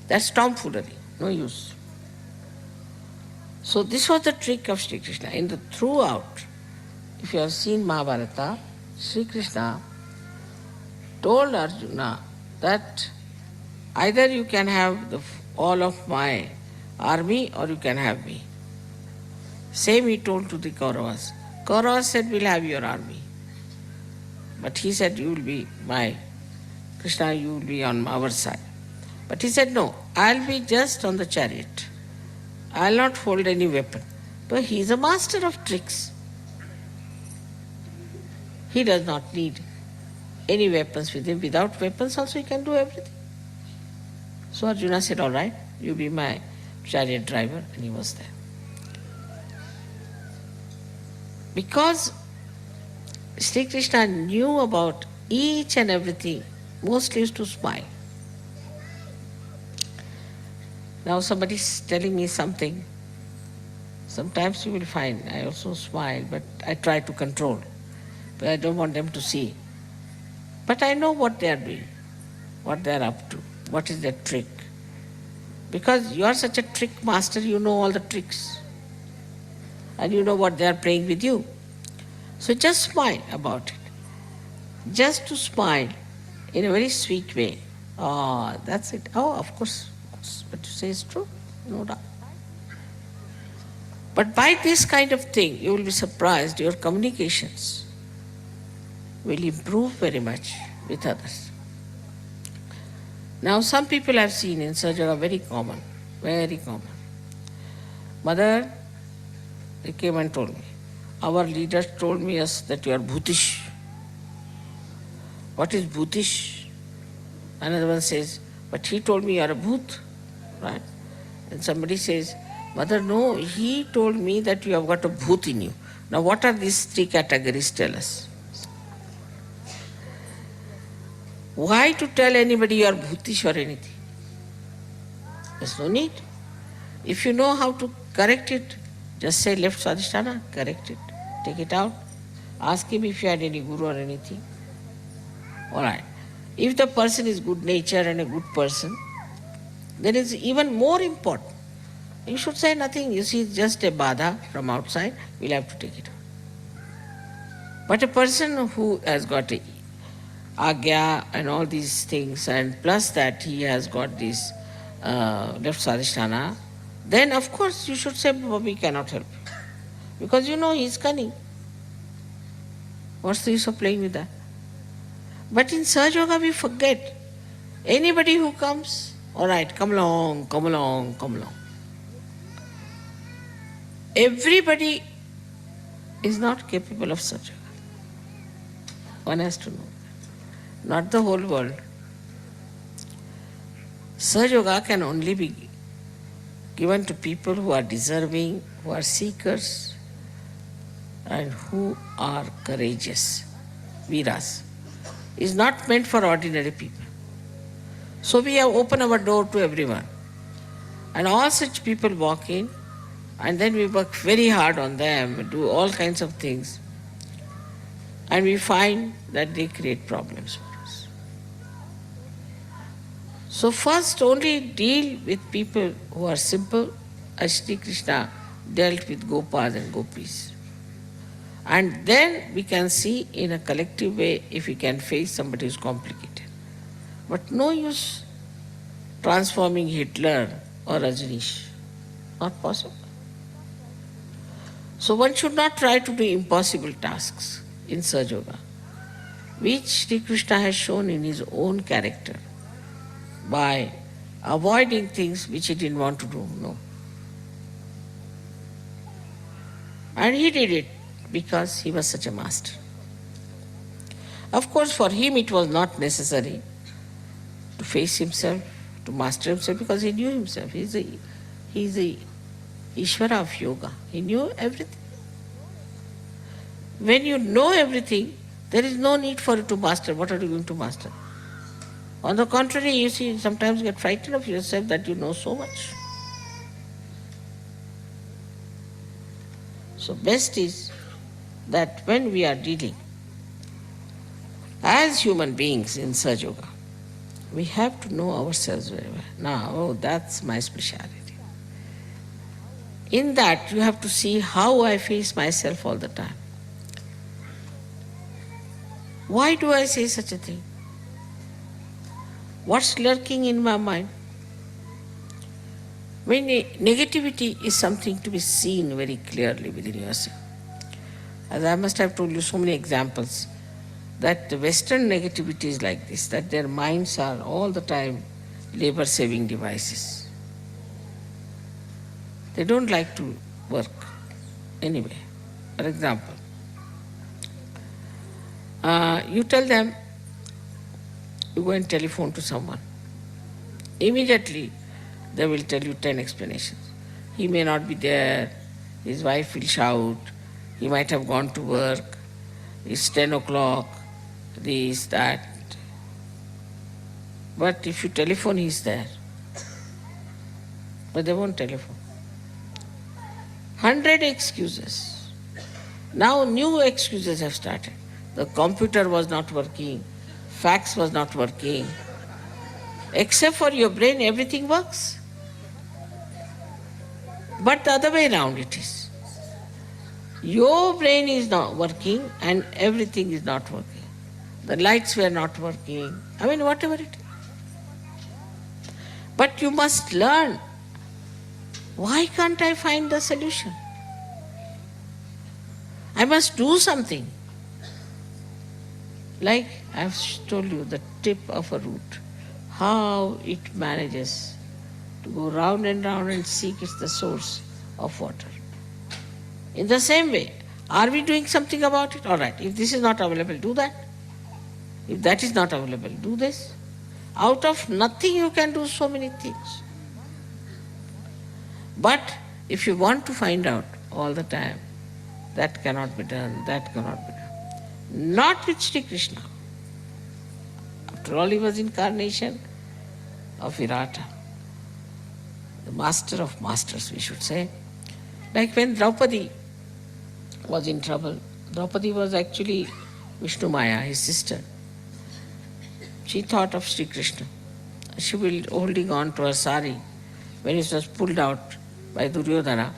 That's tomfoolery, no use. So this was the trick of Sri Krishna. Throughout, if you have seen Mahabharata, Sri Krishna told Arjuna that either you can have all of my army or you can have me. Same he told to the Kauravas. Kauravas said, we'll have your army. But he said, you will be Krishna, you will be on our side. But he said, no, I'll be just on the chariot. I'll not hold any weapon. But he is a master of tricks. He does not need any weapons with him. Without weapons also he can do everything. So Arjuna said, all right, you be my chariot driver, and he was there. Because Sri Krishna knew about each and everything, mostly used to smile. Now somebody is telling me something. Sometimes you will find I also smile, but I try to control. But I don't want them to see. But I know what they are doing, what they are up to, what is their trick. Because you are such a trick master, you know all the tricks. And you know what they are playing with you. So just smile about it. Just to smile in a very sweet way. Oh, that's it. Oh, of course. What you say is true. No doubt. But by this kind of thing, you will be surprised your communications will improve very much with others. Now, some people I've seen in Sahajya are very common, very common. Mother, they came and told me, our leaders told me us that you are bhutish. What is bhutish? Another one says, but he told me you are a bhoot, right? And somebody says, Mother, no, he told me that you have got a bhoot in you. Now what are these three categories? Tell us. Why to tell anybody you are bhutish or anything? There's no need. If you know how to correct it, just say left Swadhisthana, correct it, take it out. Ask him if you had any guru or anything. All right. If the person is good natured and a good person, then it's even more important. You should say nothing. You see, it's just a badha from outside, we'll have to take it out. But a person who has got a agya and all these things, and plus that he has got this left Swadhisthana, then of course you should say, we cannot help you. Because you know he's cunning. What's the use of playing with that? But in Sahaja Yoga we forget. Anybody who comes, all right, come along, come along, come along. Everybody is not capable of Sahaja Yoga. One has to know. Not the whole world. Sahaja Yoga can only be given to people who are deserving, who are seekers, and who are courageous, Veeras. Is not meant for ordinary people. So we have opened our door to everyone. And all such people walk in, and then we work very hard on them, do all kinds of things. And we find that they create problems for us. So first only deal with people who are simple, as Sri Krishna dealt with Gopas and Gopis. And then we can see in a collective way if we can face somebody who's complicated. But no use transforming Hitler or Rajneesh. Not possible. So one should not try to do impossible tasks in Sahaja Yoga, which Sri Krishna has shown in his own character by avoiding things which he didn't want to do. No. And he did it because he was such a master. Of course, for him it was not necessary to face himself, to master himself, because he knew himself. He's the Ishvara of yoga. He knew everything. When you know everything, there is no need for you to master. What are you going to master? On the contrary, you see, sometimes you get frightened of yourself that you know so much. So best is that when we are dealing as human beings in Sahaja Yoga, we have to know ourselves very well. Now, that's my speciality. In that, you have to see how I face myself all the time. Why do I say such a thing? What's lurking in my mind? When negativity is something to be seen very clearly within yourself. As I must have told you so many examples, that the Western negativity is like this, that their minds are all the time labor-saving devices. They don't like to work anyway. For example, you tell them, you go and telephone to someone. Immediately, they will tell you 10 explanations. He may not be there, his wife will shout, he might have gone to work, it's 10 o'clock, this, that. But if you telephone, he's there. But they won't telephone. 100 excuses. Now new excuses have started. The computer was not working, fax was not working. Except for your brain, everything works. But the other way around it is. Your brain is not working and everything is not working. The lights were not working. I mean, whatever it is. But you must learn. Why can't I find the solution? I must do something. Like I have told you, the tip of a root, how it manages to go round and seek it's the source of water. In the same way, are we doing something about it? All right, if this is not available, do that. If that is not available, do this. Out of nothing you can do so many things. But if you want to find out all the time, that cannot be done, that cannot be done. Not with Sri Krishna. After all, he was incarnation of Virata, the master of masters, we should say. Like when Draupadi was in trouble, Draupadi was actually Vishnu Maya, his sister. She thought of Sri Krishna. She was holding on to her sari when it was pulled out by Duryodhana,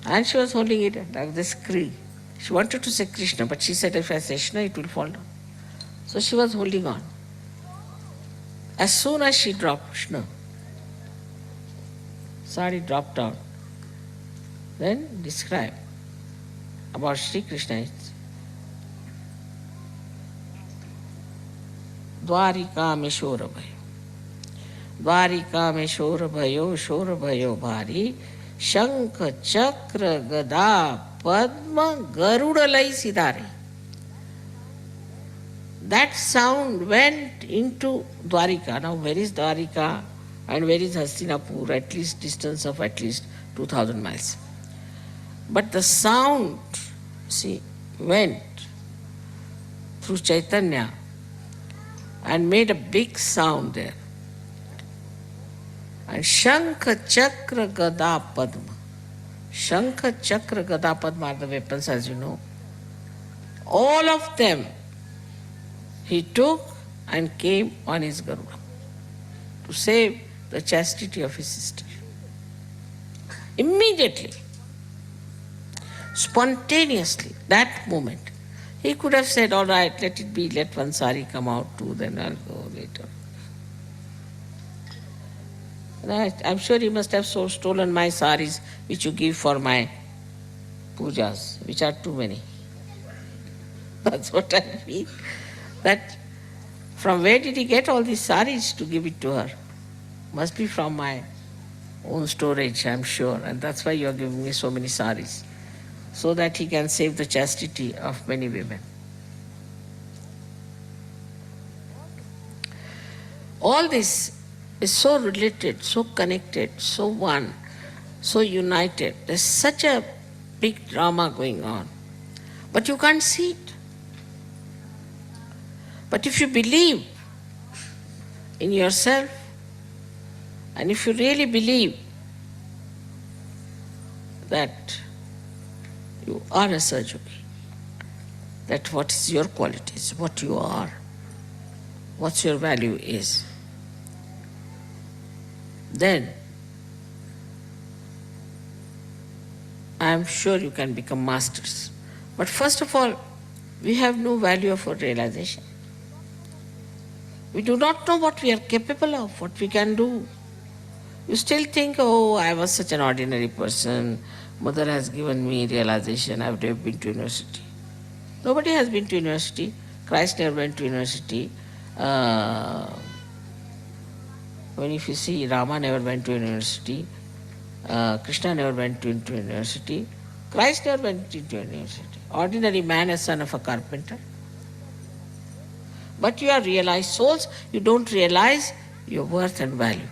and she was holding it like this Kri. She wanted to say Krishna, but she said, if I say Krishna, it will fall down. So she was holding on. As soon as she dropped Krishna, sari dropped out. Then describe about Sri Krishna. It's Dwarika me shora bhayo. Dwarika me shora bhayo bhari. Shankha chakra gada padma garuda lai sidhari. That sound went into Dwarika. Now where is Dwarika and where is Hastinapur? At least distance of at least 2000 miles. But the sound, see, went through Chaitanya and made a big sound there. And Shankha, Chakra, Gada, Padma. Shankha, Chakra, Gada, Padma are the weapons, as you know. All of them he took and came on his Garuda to save the chastity of his sister. Immediately, spontaneously, that moment, he could have said, all right, let it be, let one sari come out too, then I'll go later. I'm sure he must have stolen my saris which you give for my pujas, which are too many. That's what I feel. That from where did he get all these saris to give it to her? Must be from my own storage, I'm sure, and that's why you are giving me so many saris, so that he can save the chastity of many women. All this is so related, so connected, so one, so united. There's such a big drama going on, but you can't see it. But if you believe in yourself, and if you really believe that you are a Sahajya, that what is your qualities, what you are, what your value is, then I am sure you can become masters. But first of all, we have no value of our realization. We do not know what we are capable of, what we can do. You still think, oh, I was such an ordinary person. Mother has given me realization. I've never been to university. Nobody has been to university. Christ never went to university. When if you see, Rama never went to university. Krishna never went to university. Christ never went to university. Ordinary man, a son of a carpenter. But you are realized souls, you don't realize your worth and value.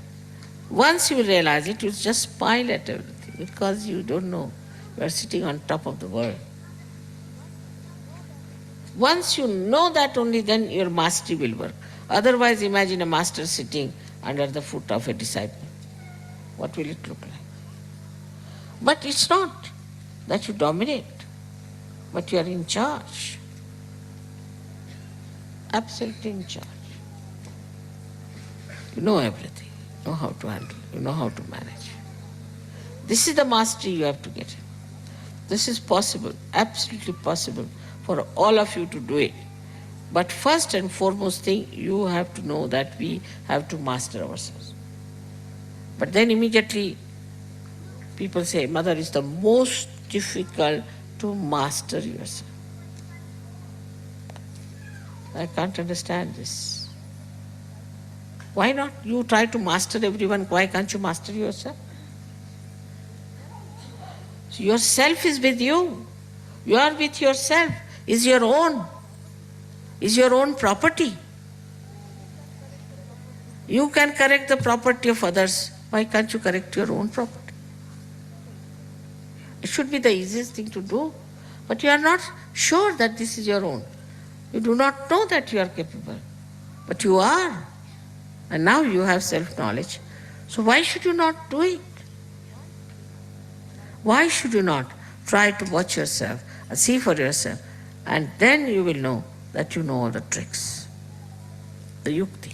Once you realize it, you just smile at everything because you don't know. You are sitting on top of the world. Once you know that, only then your mastery will work. Otherwise, imagine a master sitting under the foot of a disciple. What will it look like? But it's not that you dominate, but you are in charge. Absolutely in charge. You know everything. You know how to handle. You know how to manage. This is the mastery you have to get. This is possible, absolutely possible for all of you to do it. But first and foremost thing, you have to know that we have to master ourselves. But then immediately people say, Mother, it's the most difficult to master yourself. I can't understand this. Why not you try to master everyone? Why can't you master yourself? So yourself is with you. You are with yourself. Is your own. Is your own property. You can correct the property of others. Why can't you correct your own property? It should be the easiest thing to do. But you are not sure that this is your own. You do not know that you are capable. But you are. And now you have self-knowledge. So why should you not do it? Why should you not try to watch yourself and see for yourself? And then you will know that you know all the tricks. The yukti.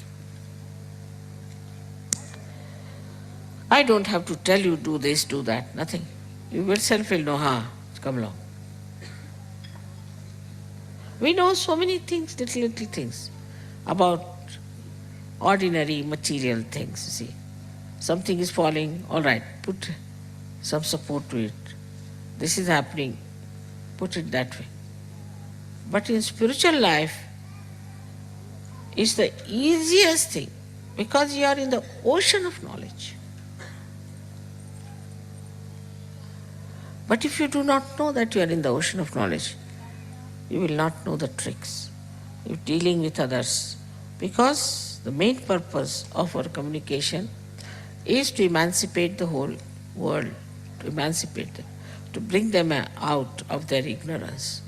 I don't have to tell you do this, do that, nothing. You yourself will know, come along. We know so many things, little things, about ordinary material things, you see. Something is falling, all right, put some support to it. This is happening, put it that way. But in spiritual life, it's the easiest thing because you are in the ocean of knowledge. But if you do not know that you are in the ocean of knowledge, you will not know the tricks. You're dealing with others. Because the main purpose of our communication is to emancipate the whole world, to emancipate them, to bring them out of their ignorance.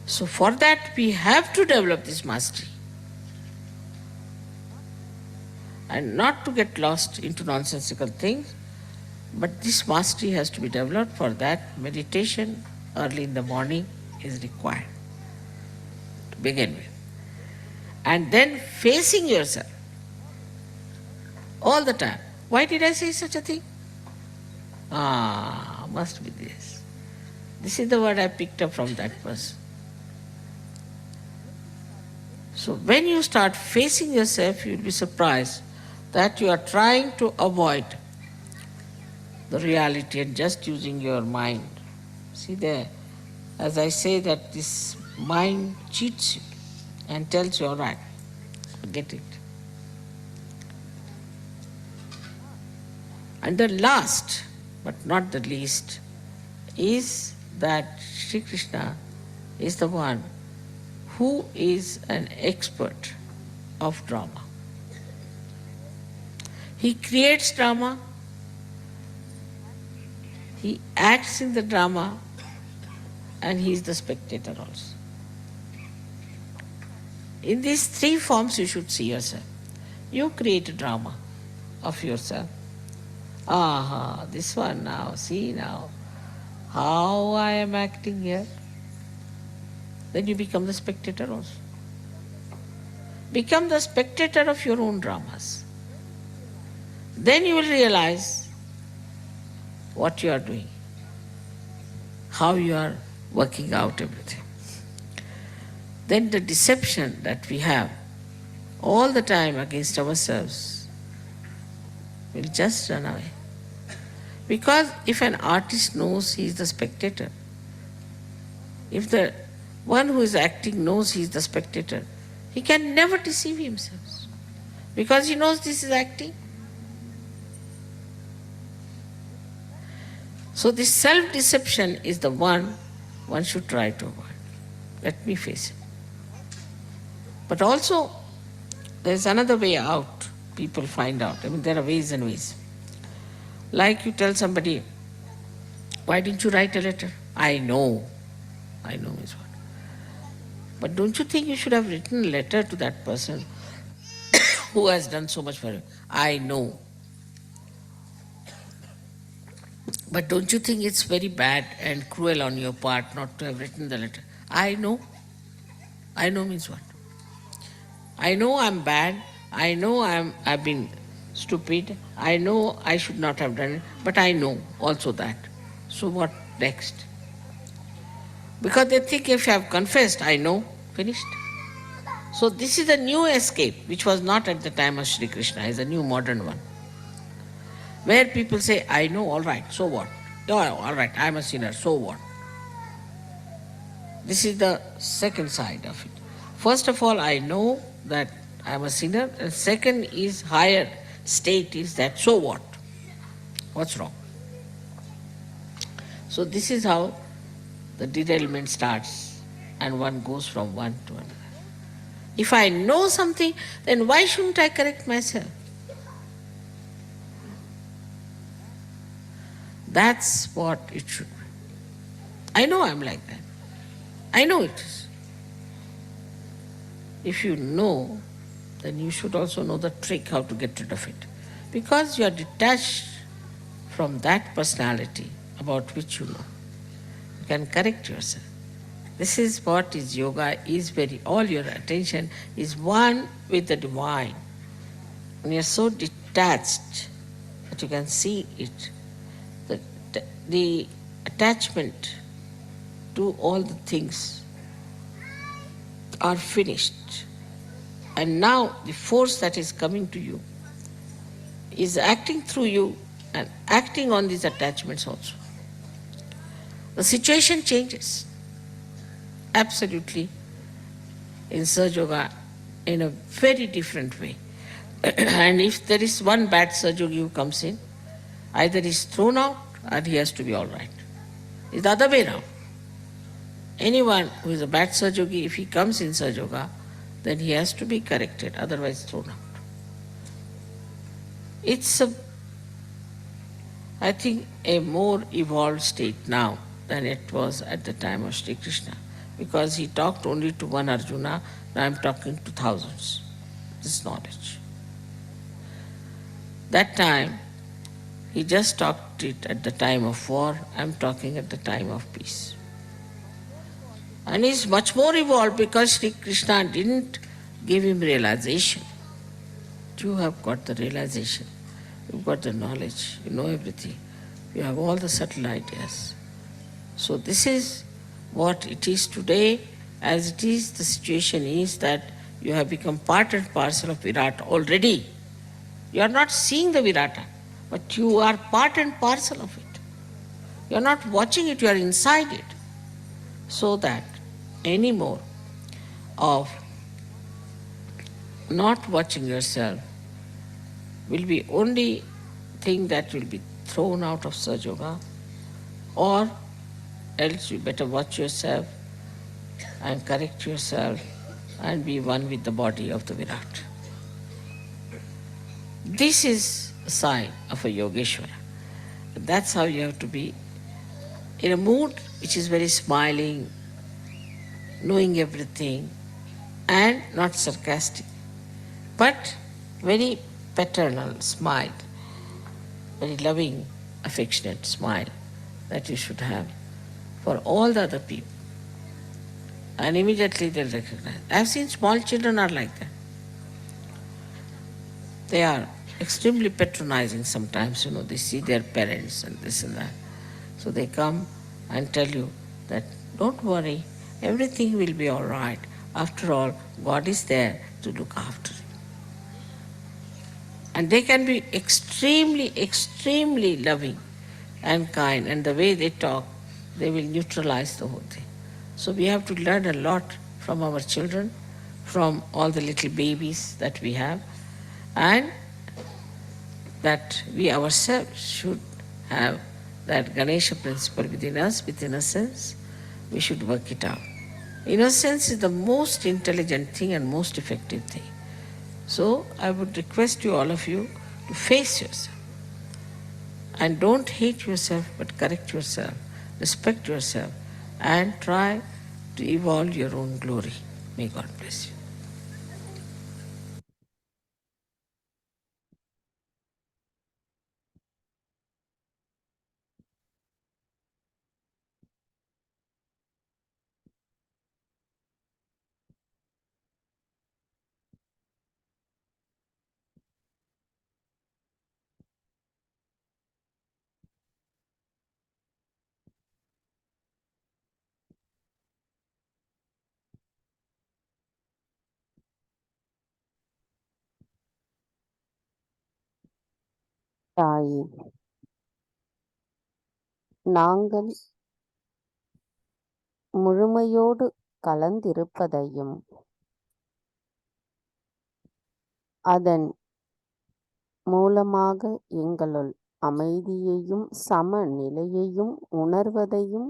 So for that we have to develop this mastery. And not to get lost into nonsensical things, but this mastery has to be developed. For that, meditation early in the morning is required to begin with. And then facing yourself all the time. Why did I say such a thing? Must be this. This is the word I picked up from that person. So when you start facing yourself, you'll be surprised that you are trying to avoid the reality and just using your mind. See there, as I say that this mind cheats you and tells you, all right, forget it. And the last, but not the least, is that Sri Krishna is the one who is an expert of drama. He creates drama, he acts in the drama, and he is the spectator also. In these three forms you should see yourself. You create a drama of yourself. This one now, see now, how I am acting here. Then you become the spectator also. Become the spectator of your own dramas. Then you will realize what you are doing, how you are working out everything. Then the deception that we have all the time against ourselves will just run away. Because if an artist knows he is the spectator, if the one who is acting knows he is the spectator, he can never deceive himself. Because he knows this is acting. So this self-deception is the one should try to avoid. Let me face it. But also, there is another way out. People find out. There are ways and ways. Like you tell somebody, why didn't you write a letter? I know is what. But don't you think you should have written a letter to that person who has done so much for you? I know. But don't you think it's very bad and cruel on your part not to have written the letter? I know. I know means what? I know I'm bad. I know I've been stupid. I know I should not have done it. But I know also that. So what next? Because they think if I have confessed, I know, finished. So this is a new escape, which was not at the time of Sri Krishna. It's a new modern one. Where people say, I know, all right, so what? Oh, all right, I'm a sinner, so what? This is the second side of it. First of all, I know that I am a sinner, and second is higher state is that so what? What's wrong? So this is how the derailment starts and one goes from one to another. If I know something, then why shouldn't I correct myself? That's what it should be. I know I'm like that. I know it is. If you know, then you should also know the trick how to get rid of it. Because you are detached from that personality about which you know. You can correct yourself. This is what is yoga, is very, all your attention is one with the divine. When you are so detached that you can see it, the attachment to all the things are finished. And now the force that is coming to you is acting through you and acting on these attachments also. The situation changes absolutely in Sahaja Yoga in a very different way. And if there is one bad Sahaja Yogi who comes in, either he's thrown out or he has to be all right. It's the other way around. Anyone who is a bad Sahaja Yogi, if he comes in Sahaja Yoga, then he has to be corrected, otherwise thrown out. It's I think, a more evolved state now than it was at the time of Sri Krishna, because he talked only to one Arjuna, now I'm talking to thousands, this knowledge. That time, he just talked it at the time of war, I'm talking at the time of peace. And he's much more evolved because Sri Krishna didn't give him realization. You have got the realization, you've got the knowledge, you know everything, you have all the subtle ideas. So this is what it is today. As it is, the situation is that you have become part and parcel of Virat already. You are not seeing the Virata, but you are part and parcel of it. You are not watching it, you are inside it. So that any more of not watching yourself will be only thing that will be thrown out of Sahaja Yoga, or else you better watch yourself and correct yourself and be one with the body of the Virat. This is a sign of a Yogeshwara. That's how you have to be in a mood which is very smiling, knowing everything, and not sarcastic, but very paternal smile, very loving, affectionate smile that you should have for all the other people. And immediately they'll recognize. I've seen small children are like that. They are extremely patronizing sometimes, they see their parents and this and that. So they come and tell you that don't worry, everything will be all right. After all, God is there to look after you. And they can be extremely, extremely loving and kind, and the way they talk, they will neutralize the whole thing. So we have to learn a lot from our children, from all the little babies that we have, and that we ourselves should have that Ganesha principle within us, with innocence. We should work it out. Innocence is the most intelligent thing and most effective thing. So I would request you, all of you, to face yourself. And don't hate yourself, but correct yourself, respect yourself, and try to evolve your own glory. May God bless you. தாயே, நாங்கள் முழுமையோடு கலந்திருப்பதையும் அதன் மூலமாக எங்களுள் அமைதியையும் சமநிலையையும் உணர்வதையும்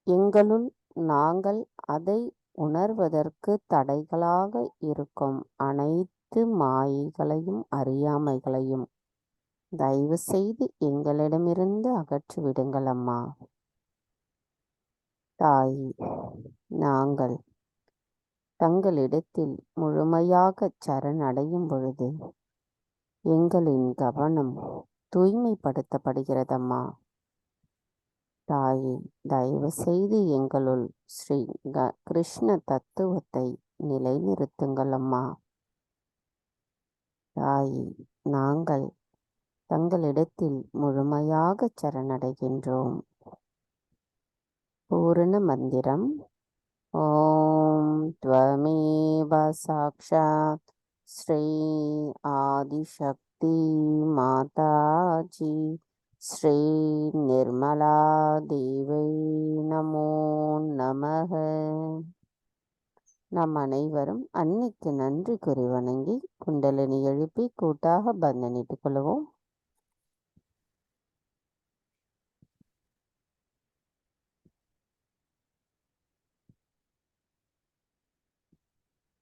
எங்களுள் நாங்கள் அதை உணர்வதற்கு தடைகளாக இருக்கும் அனைத்து மாயைகளையும் அறியாமைகளையும் தயவு செய்து எங்களிடமிருந்து அகற்றிவிடுங்கள் அம்மா. தாயே, நாங்கள் தங்களிடத்தில் முழுமையாக சரணடையும் பொழுது எங்களின் கவனம் தூய்மைப்படுத்தப்படுகிறதம்மா. தாயே, தயவு செய்து எங்களுள் ஸ்ரீ கிருஷ்ண தத்துவத்தை நிலைநிறுத்துங்கள் அம்மா. தாயே, நாங்கள் தங்களிடத்தில் முழுமையாக சரணடைகின்றோம். பூரண மந்திரம். ஓம் த்வமேவ சாக்ஷாத் ஸ்ரீ ஆதிசக்தி மாதாஜி ஸ்ரீ நிர்மலா தேவை நமோ நமக. நம் அனைவரும் அன்னைக்கு நன்றி கூறி வணங்கி குண்டலினி எழுப்பி கூட்டாக பந்தனிட்டுக் கொள்வோம்.